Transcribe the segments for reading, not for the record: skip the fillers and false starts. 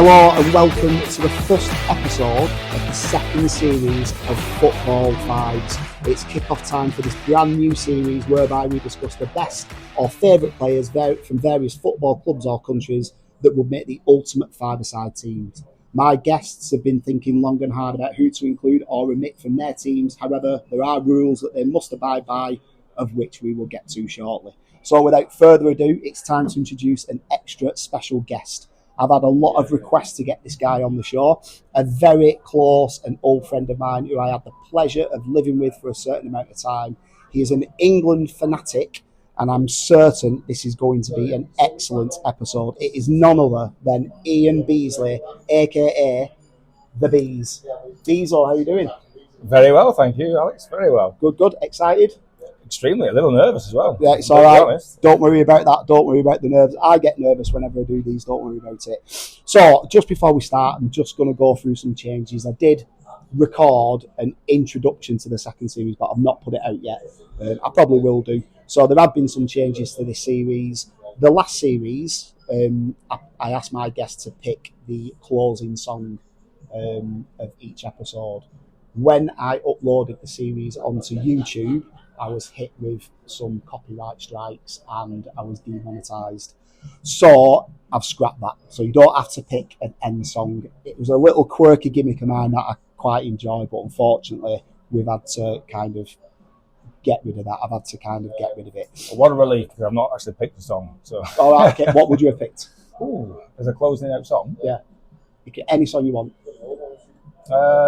Hello and welcome to the first episode of the second series of Football Vibes. It's kick-off time for this brand new series whereby we discuss the best or favourite players from various football clubs or countries that would make the ultimate five-a-side teams. My guests have been thinking long and hard about who to include or omit from their teams. However, there are rules that they must abide by, of which we will get to shortly. So without further ado, it's time to introduce an extra special guest. I've had a lot of requests to get this guy on the show. A very close and old friend of mine who I had the pleasure of living with for a certain amount of time. He is an England fanatic, and I'm certain this is going to be an excellent episode. It is none other than Iain Beesley, a.k.a. The Bees. Beesley, how are you doing? Very well, thank you, Alex. Very well. Good. Excited? Extremely. A little nervous as well. Yeah, it's all right. Don't worry about that. Don't worry about the nerves. I get nervous whenever I do these. Don't worry about it. So, just before we start, I'm just going to go through some changes. I did record an introduction to the second series, but I've not put it out yet. I probably will do. So, there have been some changes to this series. The last series, I asked my guests to pick the closing song of each episode. When I uploaded the series onto YouTube, I was hit with some copyright strikes and I was demonetised. So I've scrapped that. So you don't have to pick an end song. It was a little quirky gimmick of mine that I quite enjoy, but unfortunately we've had to kind of get rid of that. I've had to kind of get rid of it. Well, what a relief, because I've not actually picked the song. So. All right, okay. What would you have picked? Ooh, as a closing out song? Yeah. Any song you want.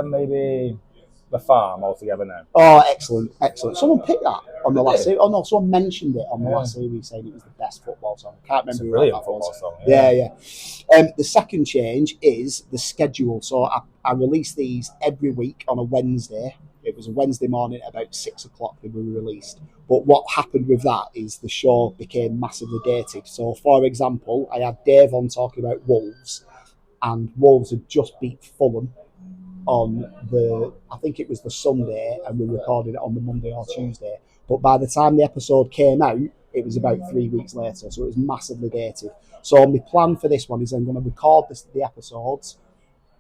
Maybe The Farm altogether now. Oh, excellent. Someone picked that on the last series. Oh no, someone mentioned it on the last series saying it was the best football song. I can't remember. It's a brilliant football song. Yeah. The second change is the schedule. So I release these every week on a Wednesday. It was a Wednesday morning at about 6 o'clock they were released. But what happened with that is the show became massively dated. So, for example, I had Dave on talking about Wolves, and Wolves had just beat Fulham on I think it was the Sunday, and we recorded it on the Monday or Tuesday. But by the time the episode came out, it was about 3 weeks later, so it was massively dated. So my plan for this one is I'm going to record the episodes,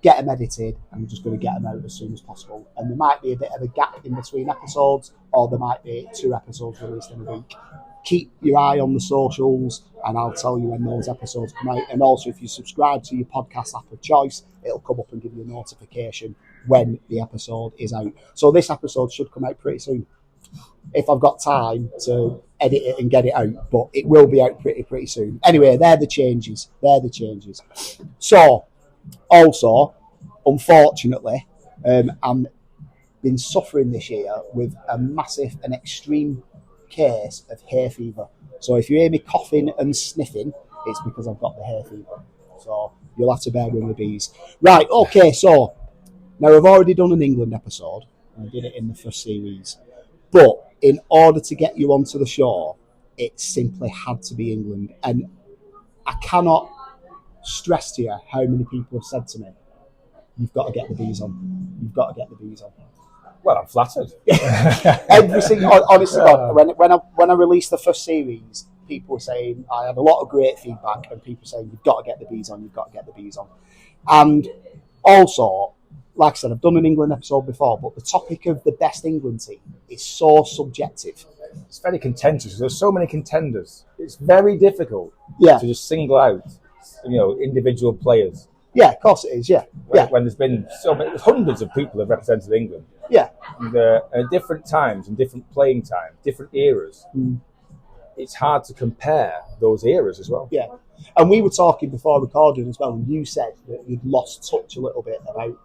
get them edited, and I'm just going to get them out as soon as possible. And there might be a bit of a gap in between episodes, or there might be 2 episodes released in a week. Keep your eye on the socials, and I'll tell you when those episodes come out. And also, if you subscribe to your podcast app of choice, it'll come up and give you a notification when the episode is out. So this episode should come out pretty soon, if I've got time to edit it and get it out. But it will be out pretty soon. Anyway, they're the changes. So, also, unfortunately, I've been suffering this year with a massive and extreme case of hay fever. So if you hear me coughing and sniffing, it's because I've got the hay fever. So you'll have to bear with the bees. Right, okay, so now I've already done an England episode. I did it in the first series. But in order to get you onto the show, it simply had to be England. And I cannot stress to you how many people have said to me, you've got to get the bees on. You've got to get the bees on. Well, I'm flattered. Every single, honestly, God, when I released the first series, people were saying, I had a lot of great feedback, and people saying, you've got to get the bees on. And also, like I said, I've done an England episode before, but the topic of the best England team is so subjective. It's very contentious. There's so many contenders. It's very difficult to just single out, individual players. Yeah, of course it is, yeah. When there's been hundreds of people have represented England. Yeah. And, at different times and different playing times, different eras. It's hard to compare those eras as well. Yeah. And we were talking before recording as well, and you said that you'd lost touch a little bit about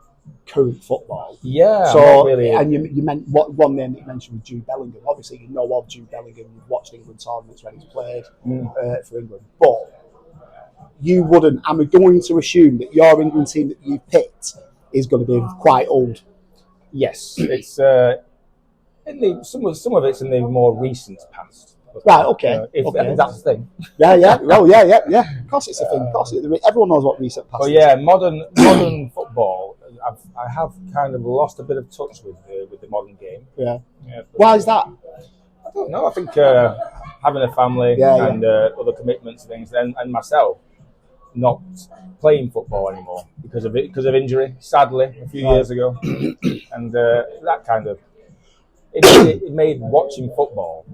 current football. Yeah. So, really. And you meant one name that you mentioned was Jude Bellingham. Obviously, you know of Jude Bellingham. You've watched England tournaments when he's played for England. But you wouldn't. I'm going to assume that your England team that you picked is going to be quite old. Yes, it's some of it's in the more recent past. Right. Okay. If that's the thing. Yeah. Oh, yeah. Of course, it's a thing. Of course, everyone knows what recent past. But yeah, modern football. I have kind of lost a bit of touch with the modern game. Yeah. Why is that? I don't know. I think having a family and other commitments and things, and myself, not playing football anymore because of injury, sadly, a few years ago, and that kind of it made watching football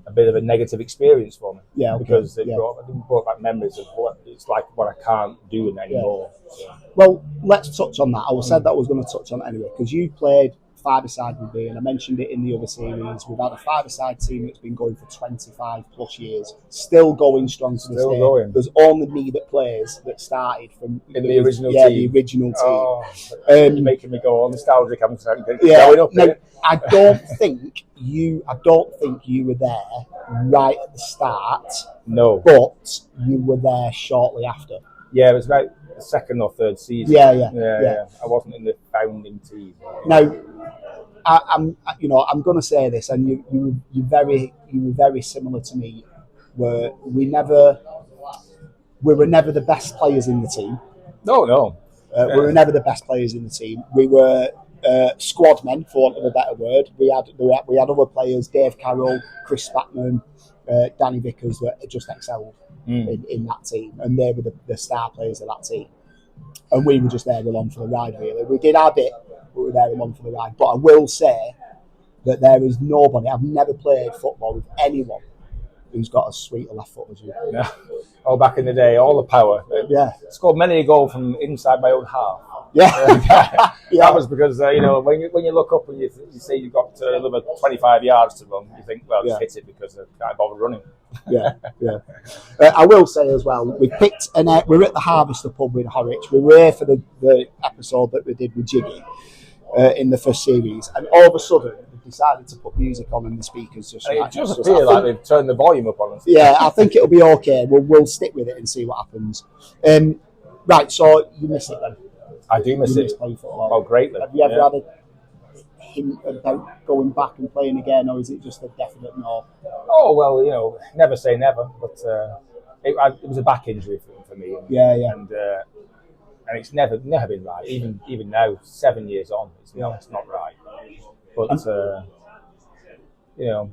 a bit of a negative experience for me. Yeah, okay. Because it brought back memories of what it's like what I can't do anymore. Yeah. Well, let's touch on that. I said that I was going to touch on it anyway because you played five-a-side with me, and I mentioned it in the other series. We've had a five-a-side team that's been going for 25 plus years, still going strong to this day. Going. There's only me that plays that started from the original team. The original team. Oh, you're making me go all nostalgic. I'm going up here. I don't think you were there right at the start. No, but you were there shortly after. Yeah, it was about the second or third season. Yeah. I wasn't in the founding team. Now, I'm going to say this, and you were very similar to me. Where we were never the best players in the team. No. We were never the best players in the team. We were squad men, for want of a better word. We had other players, Dave Carroll, Chris Spatman, Danny Vickers, that just excelled in that team, and they were the star players of that team. And we were just there along for the ride, really. We did our bit, but we were there along for the ride. But I will say that there is nobody, I've never played football with anyone who's got as sweet a left foot as you. Yeah. Oh, back in the day, all the power. Yeah. Scored many a goal from inside my own half. Yeah. That was because, when you look up and you see you've got another 25 yards to run, you think, well, just hit it because I can't bother running. Yeah. I will say as well, we picked we're at the Harvester pub in Horwich. We were here for the episode that we did with Jiggy in the first series, and all of a sudden we decided to put music on and the speakers just. It just feels like they've turned the volume up on us. Yeah, I think it'll be okay. We'll stick with it and see what happens. Right, so you miss it then. I do miss it. Playing football. Oh, greatly. Have you ever had a hint about going back and playing again, or is it just a definite no? Oh, well, never say never, but it was a back injury for me. Yeah. And it's never been right. Even now, 7 years on, it's not right. But yeah.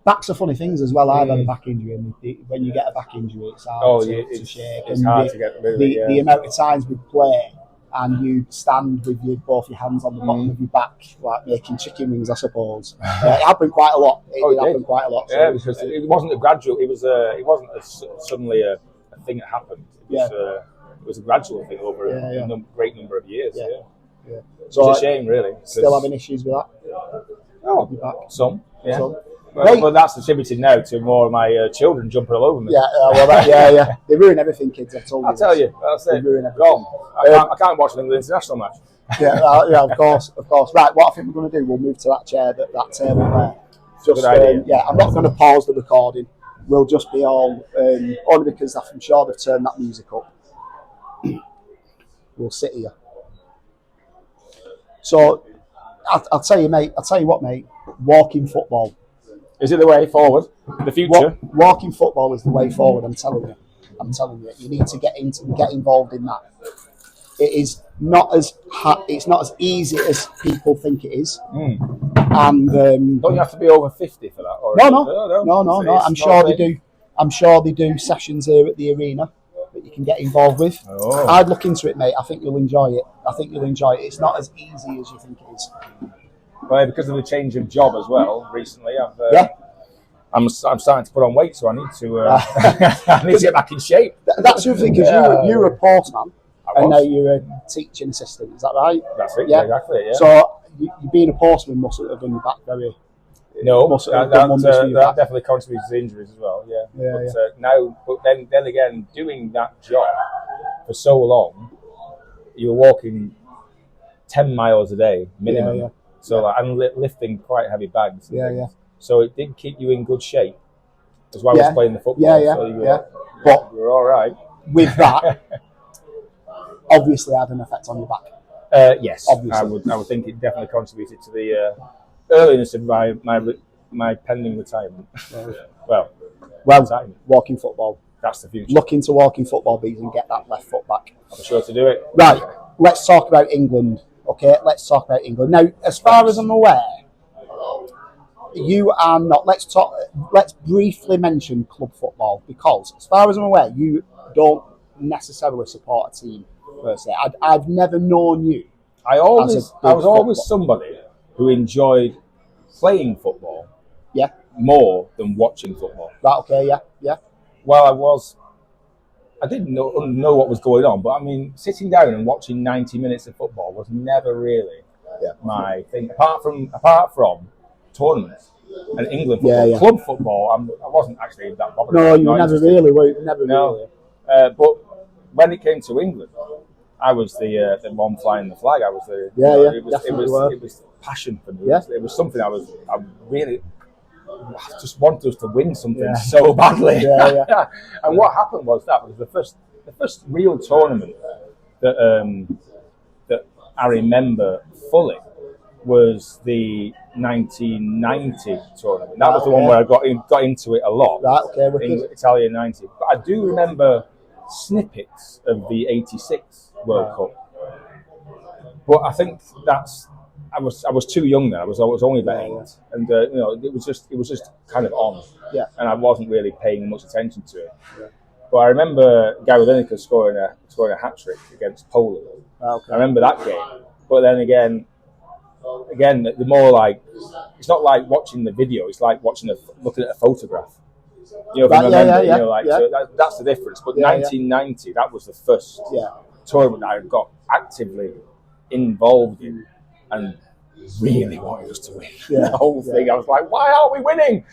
Backs are funny things as well. I've had a back injury, and when you get a back injury, it's hard to shake. It's hard to get rid of it. The amount of times we play and you stand with both your hands on the bottom of your back, like making chicken wings, I suppose. It happened quite a lot. It happened quite a lot. Yeah, because it wasn't a gradual. It wasn't suddenly a thing that happened. It was a gradual thing over a great number of years. Yeah. So it's a shame, really. Still having issues with that? Oh, some. Yeah. Some. But that's attributed now to more of my children jumping all over me. Yeah. They ruin everything, kids. I'll tell you. That's it. They ruin everything. I can't watch an England international match. Yeah, of course. Right, what I think we're going to do, we'll move to that chair, that table there. Good idea. I'm not going to pause the recording. We'll just be all, only because I'm sure they've turned that music up. We'll sit here. So, I'll tell you what, mate. Walking football. Is it the way forward? The future? Walking football is the way forward, I'm telling you. You need to get involved in that. It is not as easy as people think it is. And don't you have to be over 50 for that? Or no. I'm sure they do. I'm sure they do sessions here at the arena that you can get involved with. Oh. I'd look into it, mate. I think you'll enjoy it. It's not as easy as you think it is. Well, because of the change of job as well recently, I'm starting to put on weight, so I need to get back in shape. That's the other thing, because you were a postman and now you're a teaching assistant. Is that right? That's it. Yeah, exactly. Yeah. So you being a postman mustn't have done your back very. No, that definitely contributes to injuries as well. But then again, doing that job for so long, you were walking 10 miles a day minimum. Yeah. So and lifting quite heavy bags. Yeah. So it did keep you in good shape as well as playing the football. But you were all right. With that, obviously had an effect on your back. Yes, obviously. I would think it definitely contributed to the earliness of my pending retirement. Well, retirement. Walking football. That's the future. Look into walking football, bees, and get that left foot back. I'm sure to do it. Right, let's talk about England. Okay, let's talk about England. Now, as far as I'm aware, you are not. Let's briefly mention club football, because as far as I'm aware, you don't necessarily support a team per se. I've never known you. I was always somebody who enjoyed playing football. Yeah. More than watching football. Right. Okay. Yeah. Yeah. Well, I didn't know what was going on, but I mean, sitting down and watching 90 minutes of football was never really my thing. Apart from tournaments and England football, club football, I wasn't actually that bothered. No, you never really were. Never really. But when it came to England, I was the one flying the flag. I was the it was passion for me. It was something I just wanted us to win something so badly. And what happened was that was the first real tournament that I remember fully was the 1990 tournament. That was the one where I got into it a lot. In Italia 90. But I do remember snippets of the 86 World Cup. But I think I was too young then. I was only about 8, and it was just kind of on, and I wasn't really paying much attention to it. But I remember Gary Lineker scoring a hat trick against Poland. I remember that game. But then again, the more like it's not like watching the video; it's like looking at a photograph. So that's the difference. But 1990, that was the first tournament that I got actively involved in. And really wanted us to win the whole thing. I was like, why aren't we winning?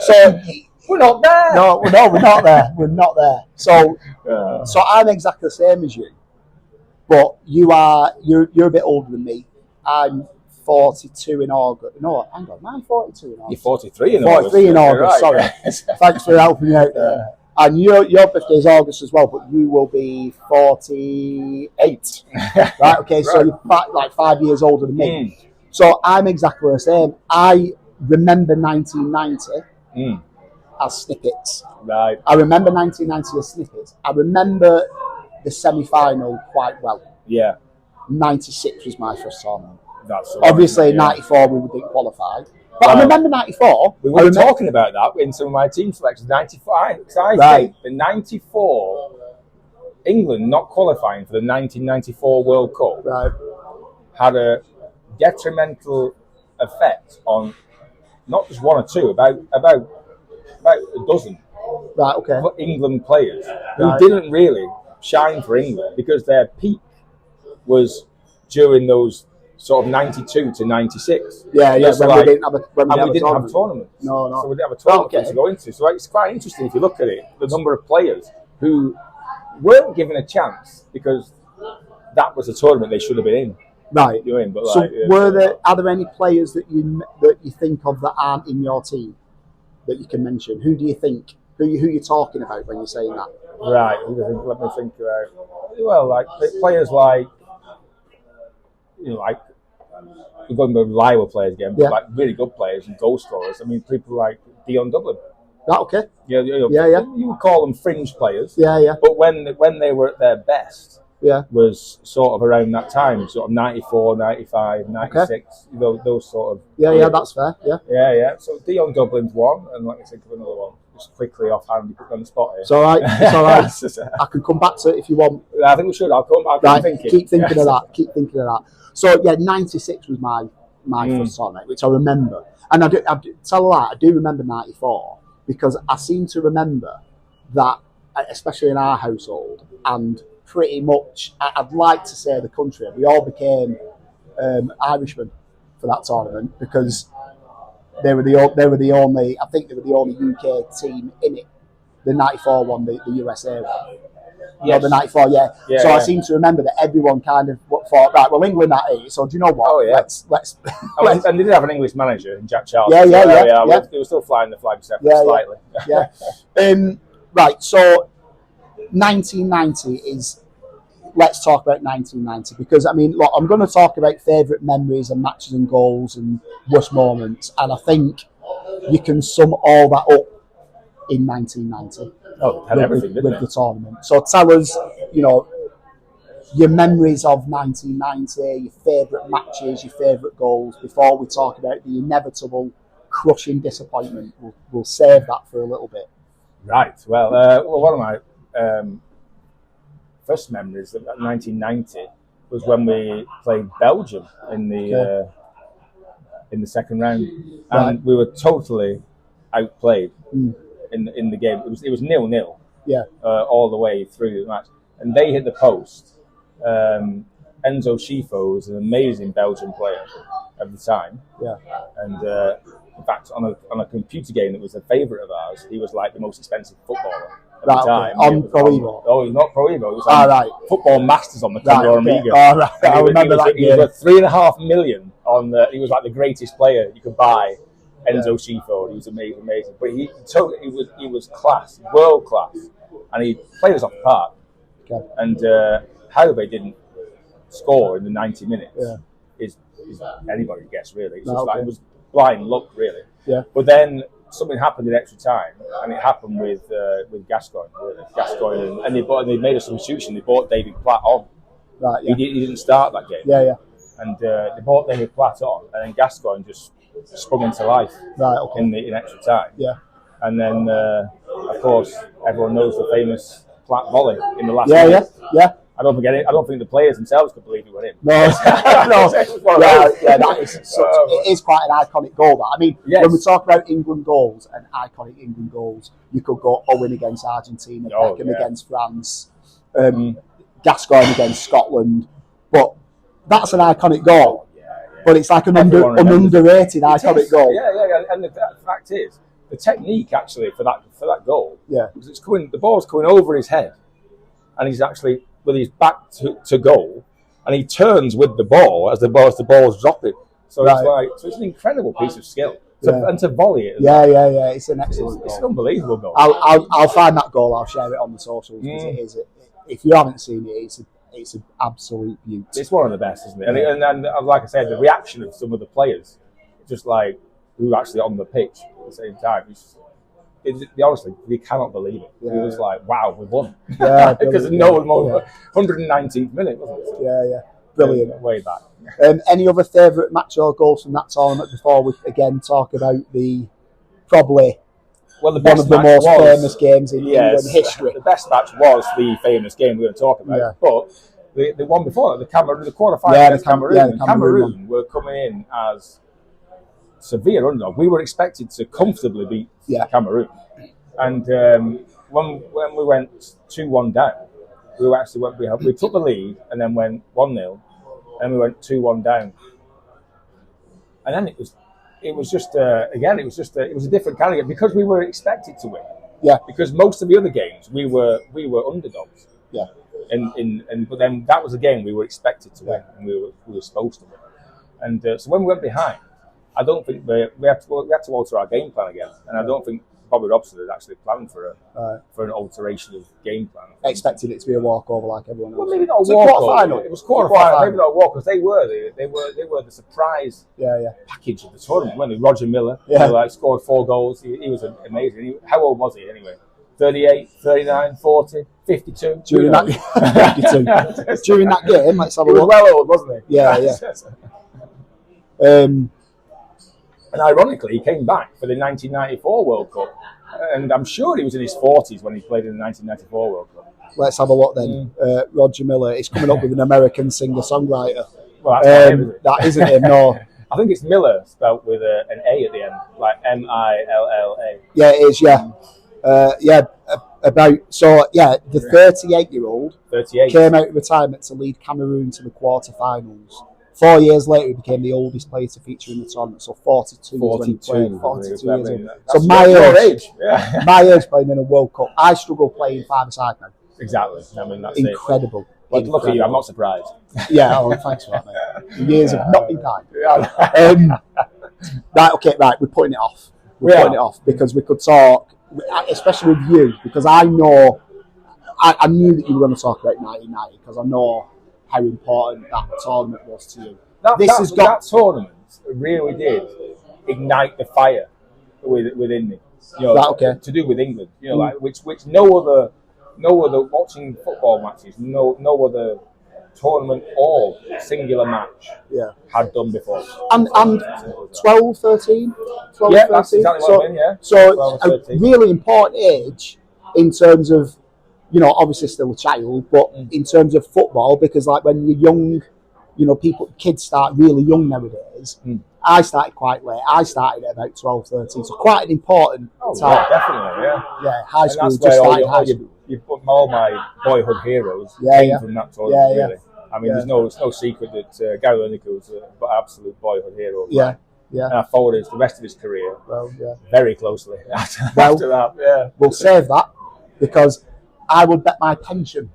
So we're not there. No, we're not there. We're not there. So I'm exactly the same as you, but you're a bit older than me. I'm 42 in August. No, hang on, I'm 42 in August. You're 43 in August. 43 in August. Right, sorry. Thanks for helping me out there. And your birthday is August as well, but you will be 48. Right, okay, so you're like 5 years older than me. So I'm exactly the same. I remember 1990 as snippets. Right. I remember 1990 as snippets. I remember the semi-final quite well. Yeah. 96 was my first tournament. That's obviously, 94 we didn't qualify. But I remember 94. We were talking about that in some of my team selections. 95. I think the 94 England not qualifying for the 1994 World Cup had a detrimental effect on not just one or two, about a dozen England players who didn't really shine for England because their peak was during those sort of 92 to 96. We didn't have tournaments. No. So we didn't have a tournament to go into. So it's quite interesting if you look at it, the number of players who weren't given a chance because that was a tournament they should have been in. Right. But so are there any players that you think of that aren't in your team that you can mention? Who do you think? Who you're talking about when you're saying that? Right. Let me think about. Well, like players like. Like we're going with reliable players again, but like really good players and goal scorers. I mean, people like Dion Dublin. Okay. You would call them fringe players. Yeah. But when they were at their best, was sort of around that time, sort of 94, 95, 96. Those sort of. Yeah, that's fair. Yeah. So Dion Dublin's one, and let me think of another one. Just quickly offhand, you put on the spot here. It's all right. I can come back to it if you want. I think we should. I'll keep thinking. Keep thinking of that. So 96 was my first tournament, which I remember, and I do remember 94 because I seem to remember that, especially in our household, and pretty much I'd like to say the country, we all became Irishmen for that tournament because they were the only. I think they were the only UK team in it. The 94 one, the USA one. Yes. The 94, So I seem to remember that everyone kind of thought, right, well, England at 8, so do you know what? Oh, yeah. Let's and they did have an English manager, Jack Charles. Yeah. They were still flying the flag slightly. Right, so 1990 is... Let's talk about 1990 because, I mean, look, I'm going to talk about favourite memories and matches and goals and worst moments, and I think you can sum all that up in 1990. With the tournament. So tell us, your memories of 1990, your favourite matches, your favourite goals, before we talk about the inevitable crushing disappointment. We'll save that for a little bit. Right. Well, one of my first memories of 1990 was when we played Belgium in the second round, and we were totally outplayed in the game. It was 0-0 all the way through the match, and they hit the post. Enzo Schifo was an amazing Belgian player at the time, and in fact, on a computer game that was a favourite of ours, he was like the most expensive footballer at the time. On Pro Evo? Oh, he's not Pro Evo. He was on Football Masters on the Commodore Amiga. I remember that. He was worth $3.5 million on the. He was like the greatest player you could buy. Enzo Schifo. He was amazing. But he was class, world class, and he played us off the park. Okay. And how they didn't score in the 90 minutes is anybody guess really. It's just like it was blind luck really. Yeah. But then something happened in extra time, and it happened with Gascoigne. Gascoigne, and they made a substitution. They brought David Platt on. Right. Yeah. He didn't start that game. Yeah. And they brought David Platt on, and then Gascoigne just sprung into life. Right. Okay. In extra time. Yeah. And then of course everyone knows the famous Platt volley in the last minute. Yeah. I don't forget it. I don't think the players themselves could believe it went in. No, that is it is quite an iconic goal. That I mean, when we talk about England goals and iconic England goals, you could go Owen against Argentina, Beckham against France, Gascoigne against Scotland, but that's an iconic goal. But it's like an underrated iconic goal. Yeah. And the fact is, the technique actually for that goal, because the ball's coming over his head, and he's actually with his back to goal, and he turns with the ball as the ball's dropping. So it's an incredible piece of skill. And to volley it. It's an excellent goal. It's an unbelievable goal. I'll find that goal. I'll share it on the socials because if you haven't seen it, it's an absolute beauty. It's one of the best, isn't it? And like I said, the reaction of some of the players, just like who were actually on the pitch at the same time, honestly, they cannot believe it. It was like, wow, we won. Yeah, because no one won. 119th minute, wasn't it? Yeah. Brilliant. Way back. Any other favourite match or goals from that tournament before we again talk about probably one of the most famous games in England history? The best match was the famous game we're going to talk about. Yeah. But the one before the quarterfinal against Cameroon. Cameroon were coming in as severe underdog. We were expected to comfortably beat Cameroon, and when we went 2-1 down, we took the lead and then went 1-0, and we went 2-1 down, and then it was just a different kind of game because we were expected to win. Yeah. Because most of the other games we were underdogs. Yeah. But then that was a game we were expected to win, and we were supposed to win, and so when we went behind, I don't think we had to alter our game plan again, and I don't think Bobby Robson had actually planned for an alteration of game plan. Expected it to be a walkover like everyone else. Well, maybe not a walkover. It was quarterfinal. Maybe not a walkover because they were the surprise package of the tournament. When Roger Miller, who scored 4 goals, he was amazing. How old was he anyway? 38, 39, 40, 52. During that game, let's have a look. He was well old, wasn't he? Yeah. And ironically, he came back for the 1994 World Cup. And I'm sure he was in his 40s when he played in the 1994 World Cup. Let's have a look then. Roger Miller is coming up with an American singer-songwriter. Well, that's not him, is it? That isn't him, no. I think it's Miller, spelled with an A at the end, like Milla. Yeah, it is, yeah. The 38-year-old came out of retirement to lead Cameroon to the quarterfinals. 4 years later, he became the oldest player to feature in the tournament. So 42 when he played. 42 years old. So my age, playing in a World Cup. I struggle playing five-a-side now. Exactly. I mean, that's incredible. But look at you, I'm not surprised. Yeah, thanks for that, mate. Years have not been kind. Right, we're putting it off. We're putting it off because we could talk, especially with you, because I knew that you were going to talk about 1990 because I know how important that tournament was to you. That tournament really did ignite the fire within me. To do with England. Which no other watching football matches, no other tournament or singular match had done before. And 12, 13? That's exactly what I mean, So a really important age in terms of obviously still a child, but in terms of football, because like when you're young, kids start really young nowadays. I started quite late. I started at about 12, 13, so quite an important time. Yeah, definitely, Yeah, high school. And that's where all my boyhood heroes came from that tournament, really. I mean, it's no secret that Gary Lineker was an absolute boyhood hero of mine. Yeah. And I followed the rest of his career very closely after that. We'll save that, because I would bet my pension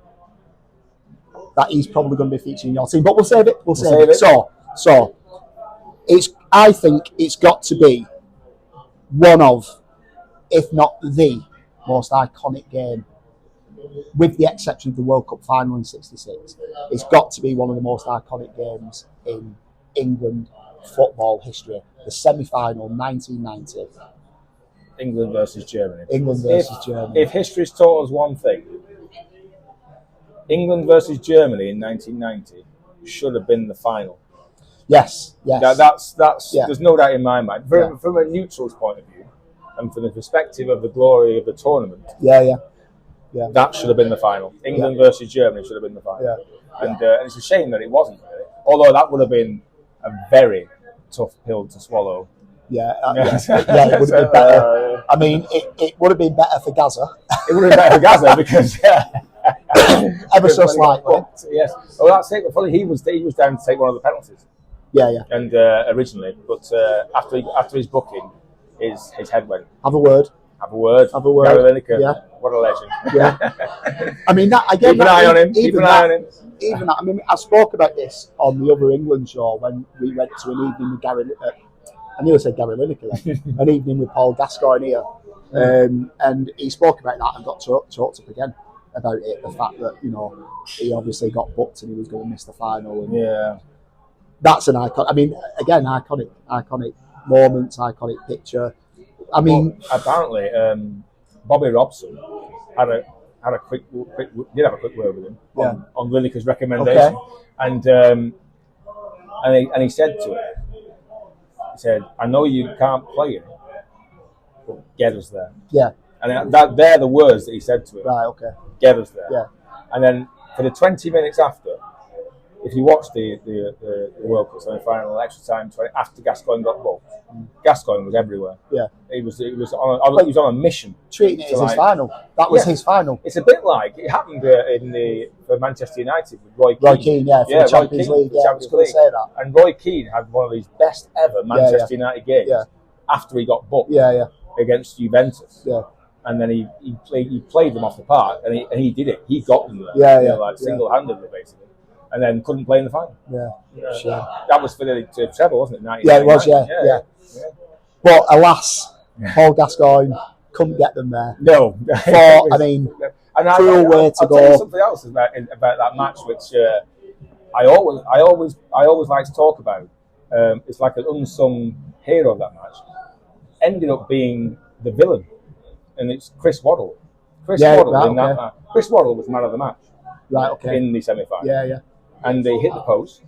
that he's probably going to be featuring your team. But we'll save it. We'll save it. So I think it's got to be one of, if not the most iconic game, with the exception of the World Cup final in '66. It's got to be one of the most iconic games in England football history. The semi-final, 1990. England versus Germany. Germany. If history's taught us one thing, England versus Germany in 1990 should have been the final. Yes. That's there's no doubt in my mind. From a neutral's point of view, and from the perspective of the glory of the tournament, that should have been the final. England versus Germany should have been the final. And it's a shame that it wasn't, really. Although that would have been a very tough pill to swallow. It would have been better. I mean, it would have been better for Gaza. It would have been better for Gaza because ever so slightly. Yes. Well, that's it. But funny, he was down to take one of the penalties. And originally, but after his booking, his head went. Have a word. Gary Lineker. What a legend. I mean, that again. Keep an eye on him. Even that. I mean, I spoke about this on the other England show when we went to an evening with Gary. I nearly said Gary Lineker then. An evening with Paul Gascoigne here, and he spoke about that and got talked up again about it. The fact that he obviously got booked and he was going to miss the final. And that's an icon. I mean, again, iconic moments, iconic picture. I mean, apparently, Bobby Robson had a quick word with him on Lineker's recommendation, and he said to him, he said, "I know you can't play it, but get us there." And they're the words that he said to him. Right. Okay. Get us there. And then for the 20 minutes after, if you watch the World Cup semi-final, extra time, after Gascoigne got booked, Gascoigne was everywhere. He was on a mission. Treating it as his final. That was his final. It's a bit like it happened for Manchester United with Roy Keane. Roy Keane, for the Champions League. I was going to say that. And Roy Keane had one of his best ever Manchester United games after he got booked against Juventus. And then he played them off the park, and he did it. He got them there. Single-handedly, basically. And then couldn't play in the final. Sure. That was for the treble, wasn't it? It was. But alas, Paul Gascoigne couldn't get them there. No. I mean, cruel way to go. I'll tell you something else about that match, which I always like to talk about. It's like an unsung hero of that match. Ended up being the villain, and it's Chris Waddle. Chris Waddle was man of the match. Right. Okay. In the semi-final. And they hit the post.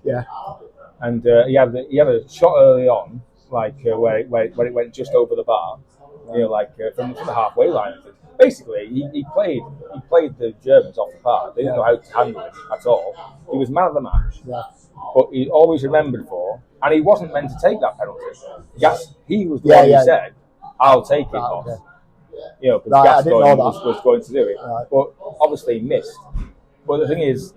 And he had a shot early on, like where it went just over the bar, from the halfway line. Basically, he played the Germans off the park. They didn't know how to handle him at all. He was man of the match, but he always remembered for, and he wasn't meant to take that penalty. He was the one who said, "I'll take it, boss." Because Gascoigne was going to do it, but obviously he missed. But the thing is,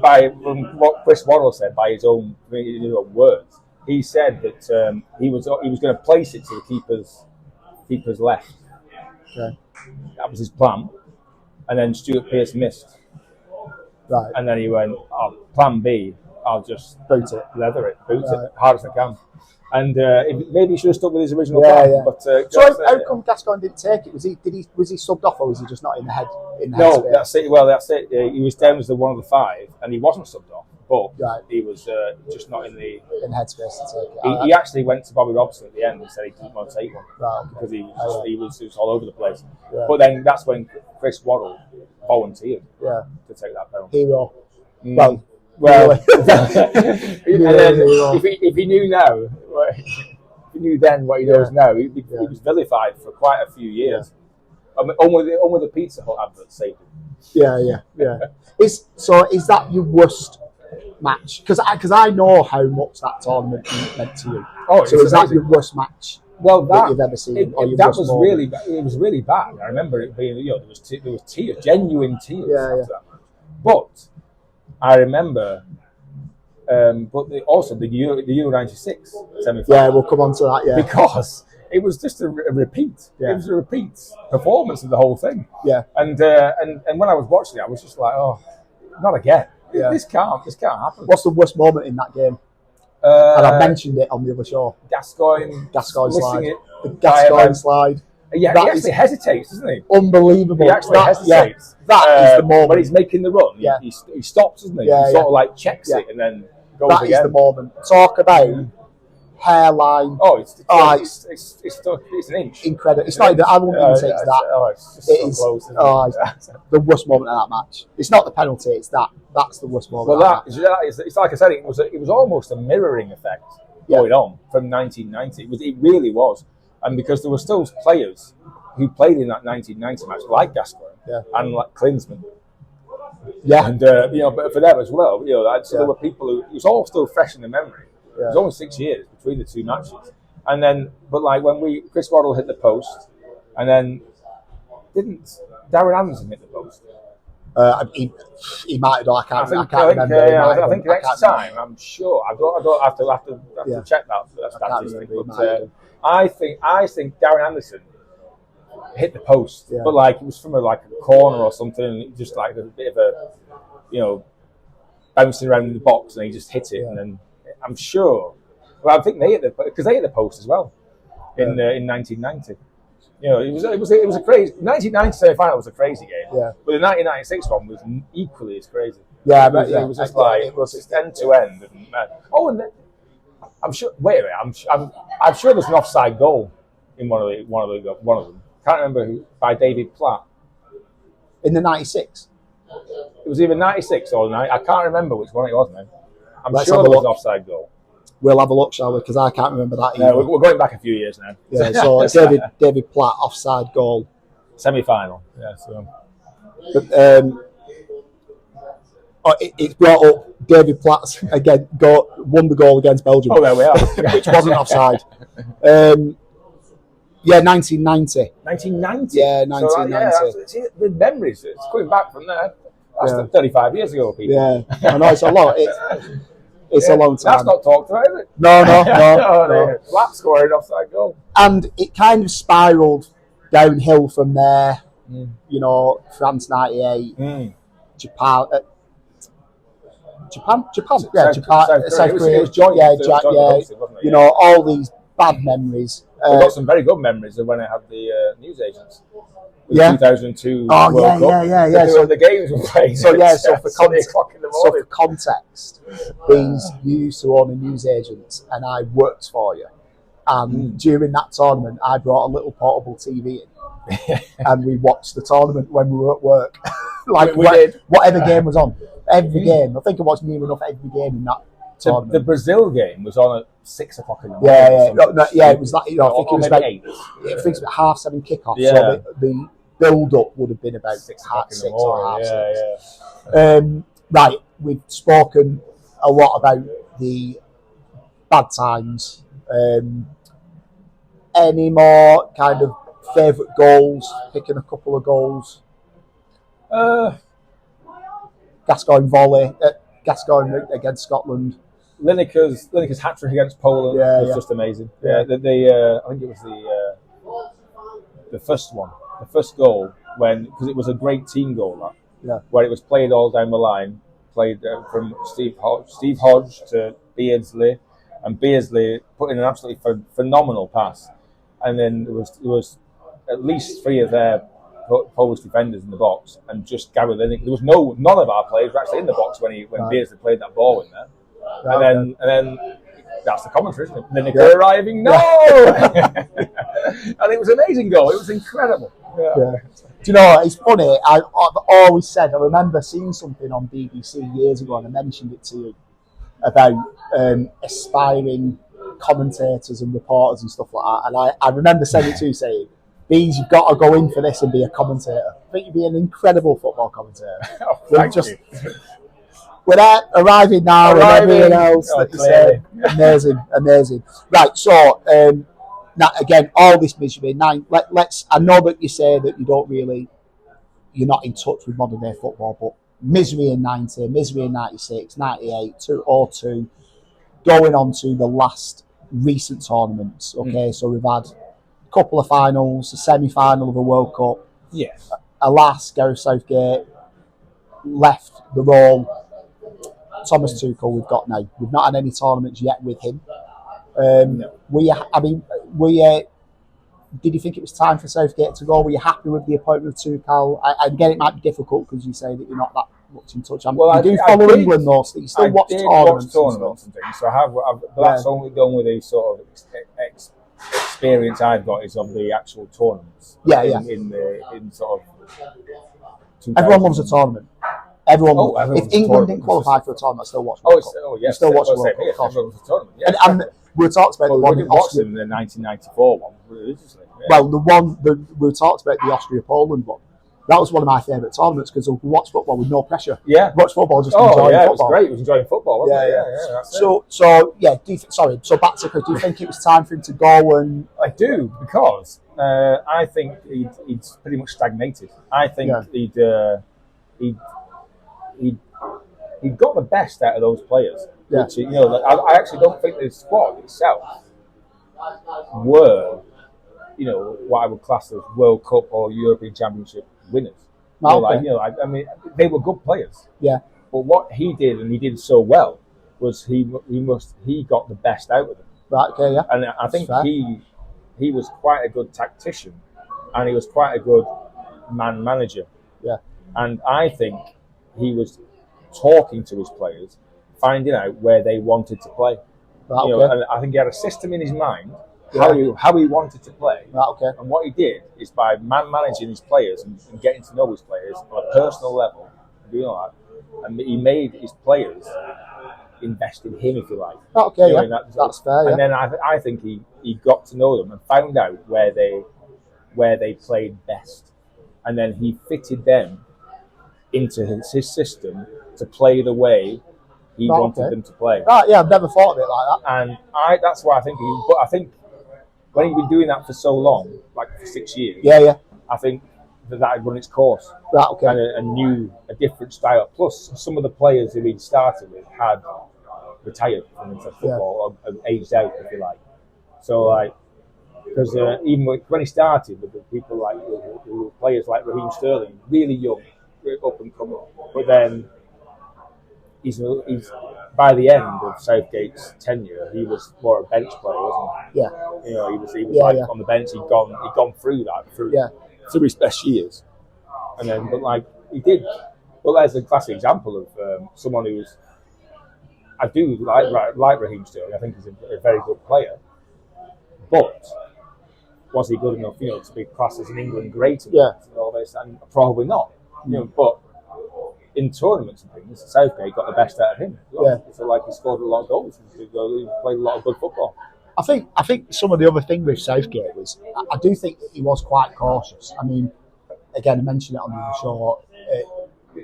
from what Chris Waddle said, by his own words, he said that he was going to place it to the keeper's left. That was his plan, and then Stuart Pearce missed. Right. And then he went, plan B, I'll just boot it hard as I can. And maybe he should have stuck with his original plan. But, so how come Gascoigne didn't take it? Was he subbed off, or was he just not in the head? No, that's it. Well, that's it. He was down as one of the five, and he wasn't subbed off, but he was just not in the headspace to take it. He actually went to Bobby Robson at the end and said he didn't want to take one because he was all over the place. But then that's when Chris Waddle volunteered to take that penalty. Hero. Well, and then if he knew now, if he knew then what he knows now, he was vilified for quite a few years. only the Pizza Hut advert saved him. Yeah. Is that your worst match? Because I know how much that tournament meant to you. Oh, so is that your worst match? Well, that you've ever seen? It was really bad. It was really bad. I remember it being, there was tears, genuine tears after that match. But I remember, also the Euro '96 semi-final. Yeah, we'll come on to that. Yeah, because it was just a repeat. Yeah. It was a repeat performance of the whole thing. Yeah, and when I was watching it, I was just like, oh, not again. Yeah. This can't happen. What's the worst moment in that game? And I mentioned it on the other show. Gascoigne slide. The Gascoigne slide. Yeah, he actually hesitates, doesn't he? Unbelievable. He actually hesitates. Yeah, that is the moment. When he's making the run, he stops, doesn't he? Yeah, he sort of like checks it and then goes that again. That is the moment. Talk about hairline. Oh, it's an inch. Incredible. It's not even, I wouldn't even say it's that. Oh, it's just so close. It's the worst moment of that match. It's not the penalty, it's that. That's the worst moment. Well, it's like I said, it was almost a mirroring effect going on from 1990. It really was. And because there were still players who played in that 1990 match, like Gascoigne and like Klinsmann. Yeah. And, but for them as well, there were people who, it was all still fresh in the memory. Yeah. It was only 6 years between the two matches. And then, but like when Chris Waddle hit the post, and then didn't Darren Anderson hit the post? He might have done. I can't remember. I think next time, I'm sure. I don't have to check that statistic. But I think Darren Anderson hit the post, but like it was from a corner or something, just like a bit of a, bouncing around in the box, and he just hit it, and then I'm sure. Well, I think they hit the post as well in 1990. It was a crazy 1990 semi-final was a crazy game. Yeah. But the 1996 one was equally as crazy. Yeah, it was just like it was just end to end. And then, I'm sure. Wait a minute. I'm sure there's an offside goal in one of them. Can't remember who, by David Platt. In the 96. It was either 96 or 90. I can't remember which one it was, man. I'm sure there was an offside goal. We'll have a look, shall we? Because I can't remember that either. No, we're going back a few years now. Yeah, so David Platt offside goal. Semi-final. Yeah, so. But, it's brought up David Platt's again won the goal against Belgium. Oh, there we are. Which wasn't offside. 1990. 1990? Yeah, 1990. So, the memories, it's coming back from there. That's 35 years ago, people. Yeah, I know, it's a lot. It's a long time. That's not talked about, is it? No. Flat scoring offside goal. And it kind of spiralled downhill from there. France 98, Japan. South Korea. It was joint. All these bad memories. We've got some very good memories of when I had the news agents. The 2002 World Cup. Yeah. So the games were playing. So for context, Bees used to own a news agent, and I worked for you. And during that tournament, I brought a little portable TV in, and we watched the tournament when we were at work. Whatever game was on, every game. I think I watched near enough every game in that tournament. The Brazil game was on at 6 o'clock in the morning. It was that. I think it was about 8. I think it was about 7:30 kickoff. Yeah. So the build-up would have been about 6 or 6:30. Right, we've spoken a lot about the bad times. Any more kind of favourite goals? Picking a couple of goals. Gascoigne volley. Gascoigne against Scotland. Lineker's hat-trick against Poland was just amazing. Yeah, I think it was the first one. The first goal, because it was a great team goal, where it was played all down the line, played from Steve Hodge to Beardsley, and Beardsley put in an absolutely phenomenal pass, and then there was at least 3 of their Polish defenders in the box, and just Gary Lineker. There was none of our players were actually in the box when Beardsley played that ball in there, and then. That's the commentary, isn't it? Lineker arriving, no! And it was an amazing goal. It was incredible. Yeah. Do you know, it's funny. I've always said, I remember seeing something on BBC years ago, and I mentioned it to you, about aspiring commentators and reporters and stuff like that. And I remember saying it to you, saying, Bees, you've got to go in for this and be a commentator. I think you'd be an incredible football commentator. Thank you. Without arriving now and everything else that you said, amazing. Right, so now again, all this misery. Now, let's. I know that you say that you're not in touch with modern day football, but misery in 90, misery in 96, 98, 2002, going on to the last recent tournaments. Okay, so we've had a couple of finals, a semi-final of a World Cup. Yes. Alas, Gareth Southgate left the role. Thomas Tuchel we've got now. We've not had any tournaments yet with him. No. Did you think it was time for Southgate to go? Were you happy with the appointment of Tuchel? Again, it might be difficult because you say that you're not that much in touch. You do follow England though, so you still watch tournaments and things. So that's only done with a sort of experience I've got is on the actual tournaments. In sort of. Everyone loves a tournament. If England didn't qualify for a tournament, I still watch World Cup. Yes. Still watch World Cup. And we talked about the one in Austria. The 1994 one religiously. Yeah. Well, we talked about the Austria-Poland one. That was one of my favourite tournaments because we watch football with no pressure. Yeah, watch football just enjoying football. It was great. It was enjoying football, wasn't it? So back to Chris. Do you think it was time for him to go? And I do, because I think he'd pretty much stagnated. I think he'd got the best out of those players. Yeah. Which, I actually don't think the squad itself were, what I would class as World Cup or European Championship winners. I mean, they were good players. Yeah. But what he did, and he did so well, was he got the best out of them. Right. Okay. Yeah. And I think he was quite a good tactician, and he was quite a good manager. Yeah. And I think he was talking to his players, finding out where they wanted to play. Right, okay. And I think he had a system in his mind how he wanted to play. Right, okay. And what he did is by managing his players and getting to know his players on a personal level, doing all that, and he made his players invest in him, if you like. Okay, that's fair. And then I think he got to know them and found out where they played best, and then he fitted them into his system to play the way he wanted them to play. Right, yeah, I've never thought of it like that. And that's why I think but I think when he'd been doing that for so long, like for 6 years, I think that had run its course. Right, okay. And a different style. Plus, some of the players who he'd started with had retired from football or aged out, if you like. So, because even when he started, with the people who were players like Raheem Sterling, really young, up and coming, but then he's by the end of Southgate's tenure, he was more a bench player, wasn't he? Yeah. He was on the bench. He'd gone through that through his best years, and then he did. Well, there's a classic example of someone who's I do like Raheem Sterling. I think he's a very good player, but was he good enough, to be classed as an England great? And all this, and probably not. But in tournaments and things, Southgate got the best out of him. So he scored a lot of goals. He played a lot of good football. I think some of the other thing with Southgate was I do think he was quite cautious. I mean, again, I mentioned it on the show.